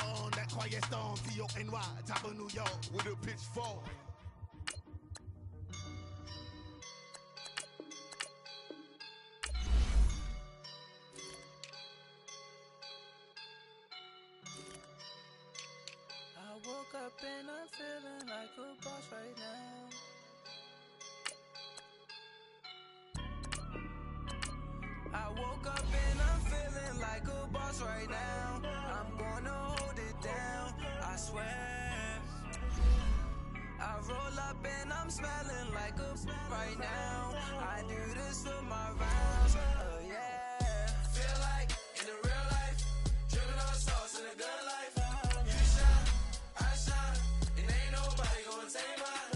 [SPEAKER 4] on that quiet storm, T-O-N-Y, top of New York, with a pitchfork.
[SPEAKER 5] I woke up and I'm feeling like a boss right now. I woke up and I'm feeling like a boss right now. I'm gonna hold it down, I swear. I roll up and I'm smelling like a right now. I do this for my rounds, oh yeah. Feel like in the real life, dripping on sauce in a good life. You shine, I shine, and ain't nobody gonna take mine.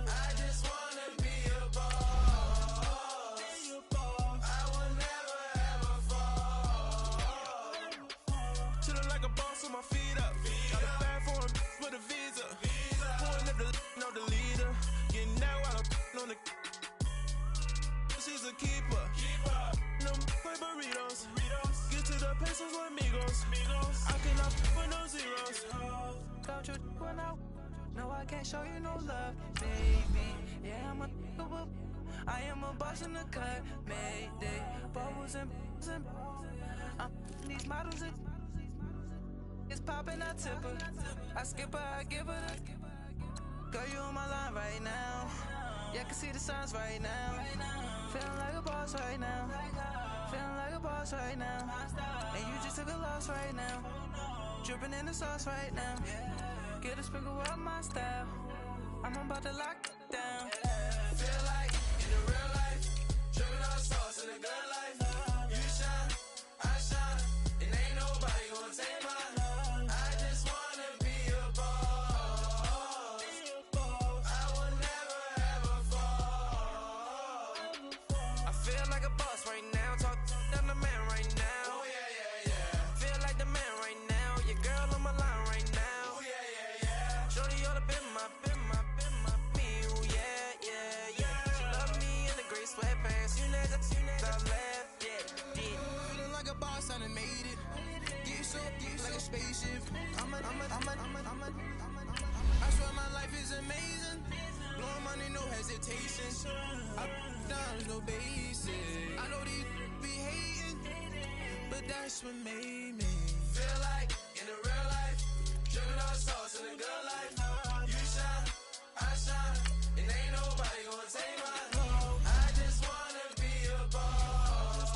[SPEAKER 5] I just wanna be a boss. I will never ever fall. Chillin' like a boss with my feet up. Got a bag for him with a visa. Pulling up the know the leader. Getting that while I'm on the. She's a keeper. No play burritos. Get to the pesos with amigos. I cannot put no zeros. Don't you run out? No, I can't show you no love, baby. Yeah, I am a boss in the cut. Mayday, bubbles and these models. It's popping, I tip her. I skip her, I give her the. Girl, you on my line right now. Yeah, I can see the signs right now. Feeling like a boss right now. Feeling like a boss right now. And you just took a loss right now. Dripping in the sauce right now. Get a sprinkle up my style. I'm about to lock it down. Feel like in the real life, dripping on sauce in a good life. You shine, I shine, and ain't nobody gonna take mine. I just wanna be a boss. I will never ever fall. I feel like a boss right now. Talk to the man right now. Oh yeah. Feel like the man right now. Your girl on my line right now. Oh yeah. Shorty oughta been my me. Oh yeah. She love me in the gray sweatpants. You never left. Yeah. Feeling like a boss, I done made it. Get so like a spaceship. I swear my life is amazing. Blowing money, no hesitation. I down, no basic. I know these be hating, but that's what made me. Feel like in the real life, dripping on sauce in a good life. You shine, I shine, and ain't nobody gonna take mine. I just wanna be a boss.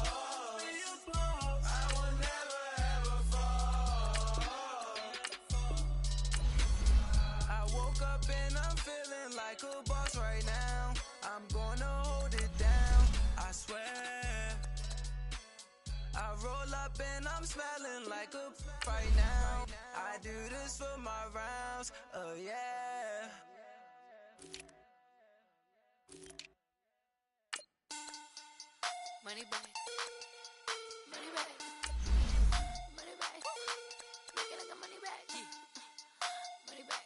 [SPEAKER 5] I will never ever fall. I woke up and I'm feeling like a boss right now. I'm gonna hold it down, I swear. I roll up and I'm smelling like a right now. I do this for my rounds, oh yeah.
[SPEAKER 6] Money back. Money back. Money back. Make it like a money back. Money back.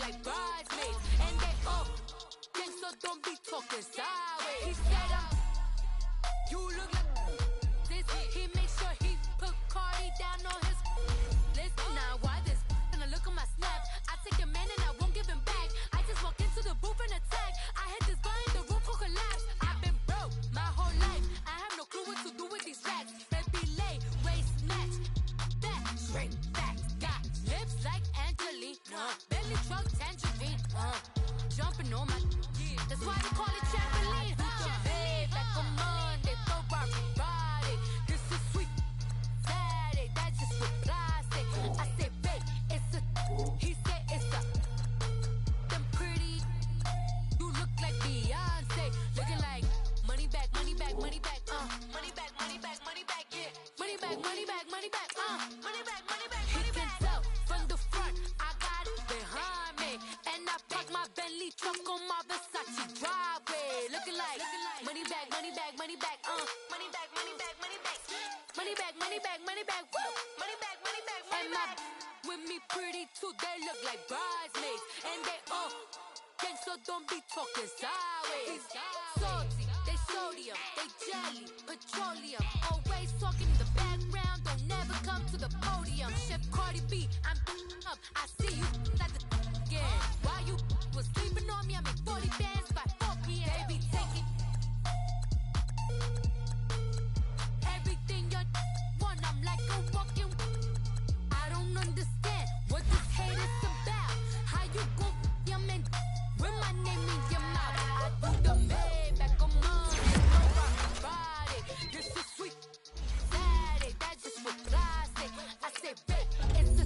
[SPEAKER 6] like bridesmaids. And they all think so, don't be talking sideways. He said you look like this. He makes sure he put Cardi down on his list. Now why this? Gonna look at my snap. I take a man and I won't give him back. I just walk into the booth and attack. I hit this button, the roof will collapse. I've been broke my whole life. I have no clue what to do with these racks. Baby lay, waist snatch, back, shrink back. Got lips like Angelina, belly truck tangerine. Jumping on my, that's why they call it trampoline. Trampoline, like a Monday, for everybody. This is sweet Saturday, that's just with plastic. I say, babe, it's a, he said it's a, them pretty, you look like Beyonce. Looking like money back, money back, money back, money back, money back, money back, yeah. Money back, money back, money back, money back, money back, money back. He can tell from the front, I got it behind me. And I park my Bentley truck on my Versace driveway. Looking like money back, money back, money back, money back, money back, money back. Money back, money back, money back, woo. Money back, money back, money back. With me pretty too, they look like bridesmaids. And they all gang, so don't be talking sideways. Salty, they sodium, they jelly, petroleum. Always talking in the background, don't never come to the podium. Chef Cardi B, I'm up, I see you like the again. Why you was sleeping on me, I make 40 bands by 4 p.m. Baby, take it. Everything you want, I'm like a walking. I don't understand what this hate is about. How you gon' your man with my name in your mouth? I do the Maybach on Monday, no rock body. This is sweet Saturday, that's just with plastic. I say, babe, it's a,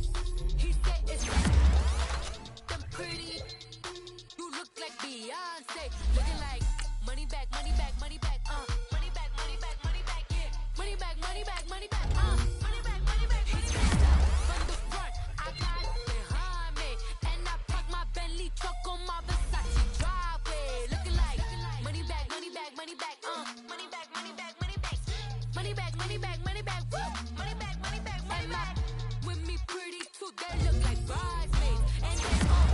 [SPEAKER 6] he said it's a, them pretty, you look like Beyonce. Looking like money back, money back, money back, money back, money back, money back, yeah. Money back, money back, money back, money back, money back. He can tell from the front, I got it behind me. And I park my Bentley truck on my Versace driveway. Looking like money back, money back, money back, money back, money back, money back. Money back, money back, money back, woo. Money back, money back, money back. With me pretty too, they look like bridesmaids. And they all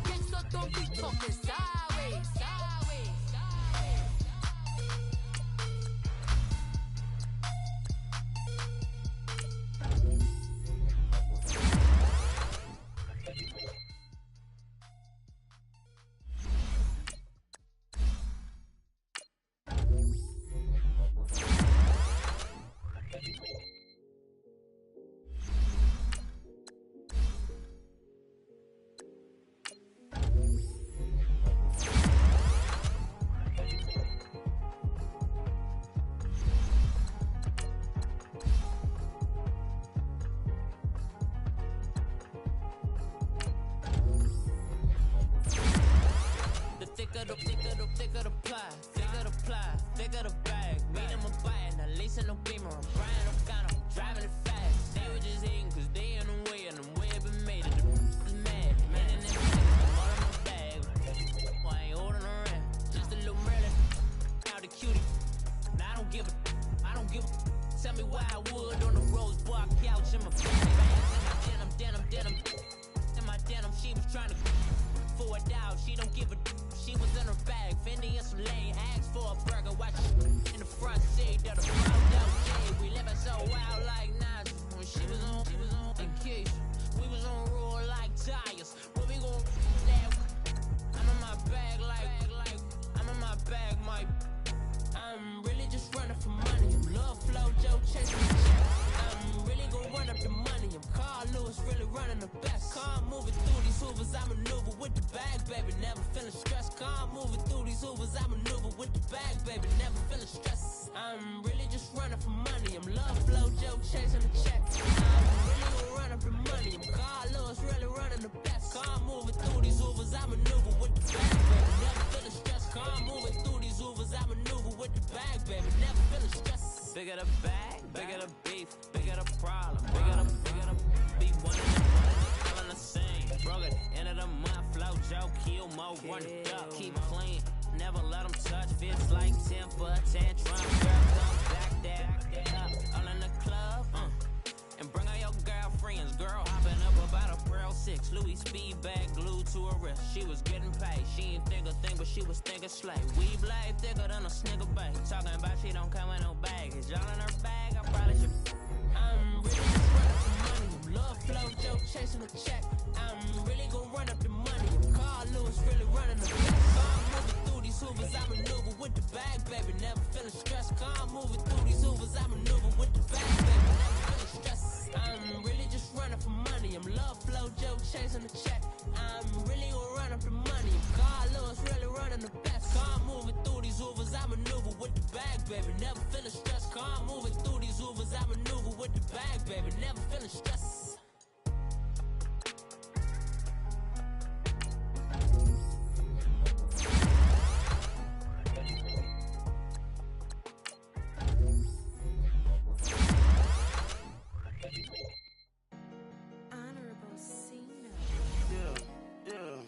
[SPEAKER 6] gang, so don't be talking sideways. Sideways, sideways.
[SPEAKER 5] Thicker the ply, thicker the bag. Meet him a bite, now lacing no beamer. I'm Brian O'Connor, I'm driving it fast. They were just hating cause they in the way, and the way it been made. And the is mad, man, and them I'm all in my bag. Well, I ain't holding around, just a little Merlin. Now the cutie, now I don't give a. Tell me why I would on the rose bar couch in my bands. In my denim. In my denim, she was trying to for a doubt, she don't give a. She was in her bag, Fendi and some lane. Asked for a burger, watch in the front seat of the proud out. Yeah, we living so wild like Nas. When she was on vacation, we was on roll like tires. When we gon' that, I'm in my bag like I'm in my bag, my. I'm really just running for money. I'm love flow, Joe chasing the check. I'm really gon' run up the money. I'm Carl Lewis, really running the best. Car moving through these hoovers, I maneuver with the bag, baby. Never feeling stressed. Car moving through these hoovers, I maneuver with the bag, baby. Never feeling stressed. I'm really just running for money. I'm love flow, Joe chasing the check. I'm really gon' run up the money. I'm Carl Lewis, really running the best. Car moving through these hoovers, I maneuver with the bag, baby. Never feeling stressed. Car moving through these hoovers, I maneuver with the bag, baby. Never feeling stressed. Bigger the bag, bigger the beef, bigger the problem, bigger the be one of the feeling the same. Broke at the end of the month, flow Joe, kill mo, run it up, keep clean, never let them touch. Fits like 10 for a tantrum. Girl, come back there, up, all in the club, and bring all your girlfriends. Girl hopping up about a Pearl 6, Louis speed bag glued to her wrist. She was getting paid, she ain't think a thing, but she was thinking slay. We blade thicker than a snigger bag. Talking about she don't come with no baggage. Y'all in her bag, I probably should. I'm really just running for money. Love flow, joke, chasing a check. I'm really gonna run up the money. Carl Lewis really running the back. I'm moving through these hoovers, I maneuver with the bag, baby. Never feeling stressed. I'm moving through these hoovers, I maneuver with the bag, baby. Never feeling stressed. I'm really just running for money. I'm love flow, joke, chasing the check. I'm really gonna run up the money. Carl Lewis really running the best. I'm moving through these hoovers, I maneuver with the bag, baby. Never feeling stressed. I'm moving through these hoovers, I maneuver with the bag, baby. Never feeling stressed.
[SPEAKER 6] Honorable Cena.
[SPEAKER 4] Yeah, yeah.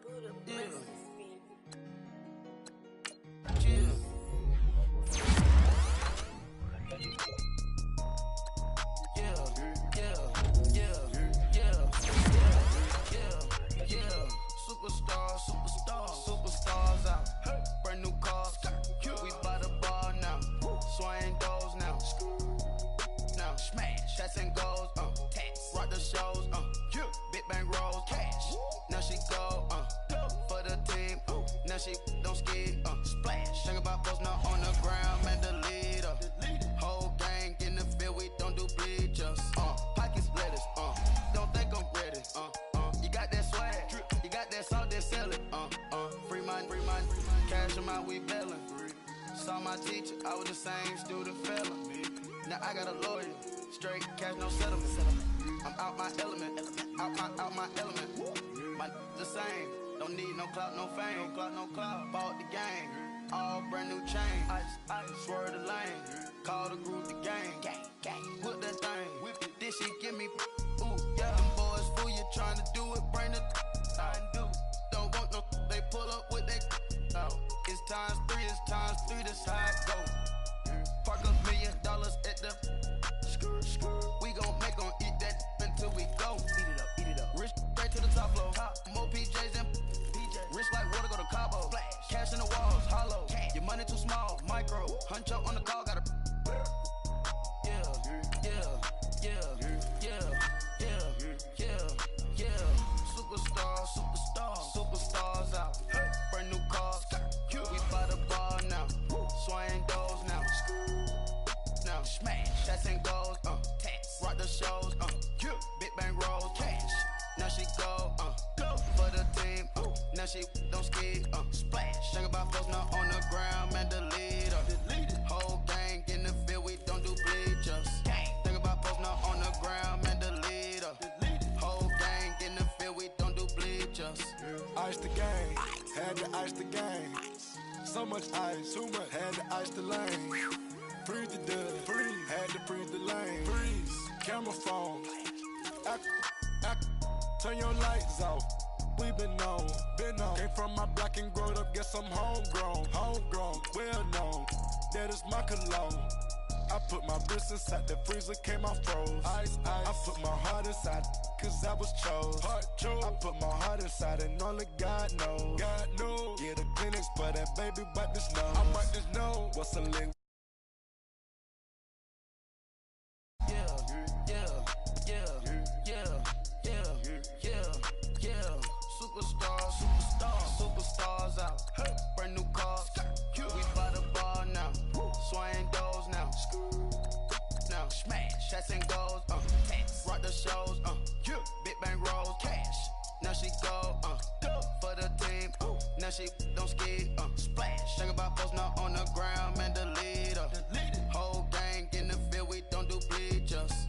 [SPEAKER 6] Buddha
[SPEAKER 4] Yeah.
[SPEAKER 6] blesses me.
[SPEAKER 4] Yeah. Superstars out. Brand new cars. We by the bar now. Swaying doors now. Now smash. Shots and goals. Rock the shows. Big bang rolls. Cash. Now she go. For the team. Now she don't ski. Splash. Think about post now on the ground. Man, the leader. Whole gang in the field. We don't do bleachers. Pockets lettuce. Don't think I'm ready. You got that swag. You got that salt, that sell it. Free mind. Cash amount, we bailin'. Saw my teacher, I was the same student fella. Now I got a lawyer. Straight cash, no settlement. I'm out my element. Out my element. My the same. Don't need no clout, no fame. No clout. Bought the game. All brand new chain. I swerve the lane. Call the group the gang. Whip that thing. Whip it. This shit give me. Ooh, yeah. Them boys fool you trying to do it. Bring it. I do. Don't want no. They pull up with they. Oh, it's times 3. It's times 3. This how it go. Park $1 million at the. We gon' make 'em eat that until we go. Eat it up. Rich straight to the top floor. More PJs and rich like water go to Cabo. Cash in the walls, hollow. Your money too small, micro. Huncho on the call, got a. Yeah. Superstars out. Brand new cars. We by the bar now. Swaying doors now. Now smash. Shots and goals. Rock the shows. Big bang rolls. Cash. Now she go. For the team. Now she don't ski. Splash. Think about folks now on the ground. Man, the leader. Whole gang in the field. We don't do bleachers. Think about folks now on the ground. Man, the leader. Whole gang in the field. We don't do bleachers.
[SPEAKER 7] Ice the game, had to ice the game. So much ice, too much, had to ice the lane. Freeze the dub, freeze, had to freeze the lane. Freeze, camera phone, turn your lights off. We been on. Came from my block and growed up, guess I'm homegrown, well known. That is my cologne. I put my wrist inside the freezer, came out froze. Ice. I put my heart inside, cause I was chose. I put my heart inside and only God knows. Yeah, the clinics for that baby, but this nose. I bite this nose. What's a link?
[SPEAKER 4] Superstars out. Brand new cars. We by the bar now. Swaying doors now. Now smash. Shots and goals. Rock the shows. Big bang rolls. Cash. Now she go. For the team. Now she don't ski. Splash. Think about folks now on the ground. Man, the leader. Whole gang in the field. We don't do bleachers.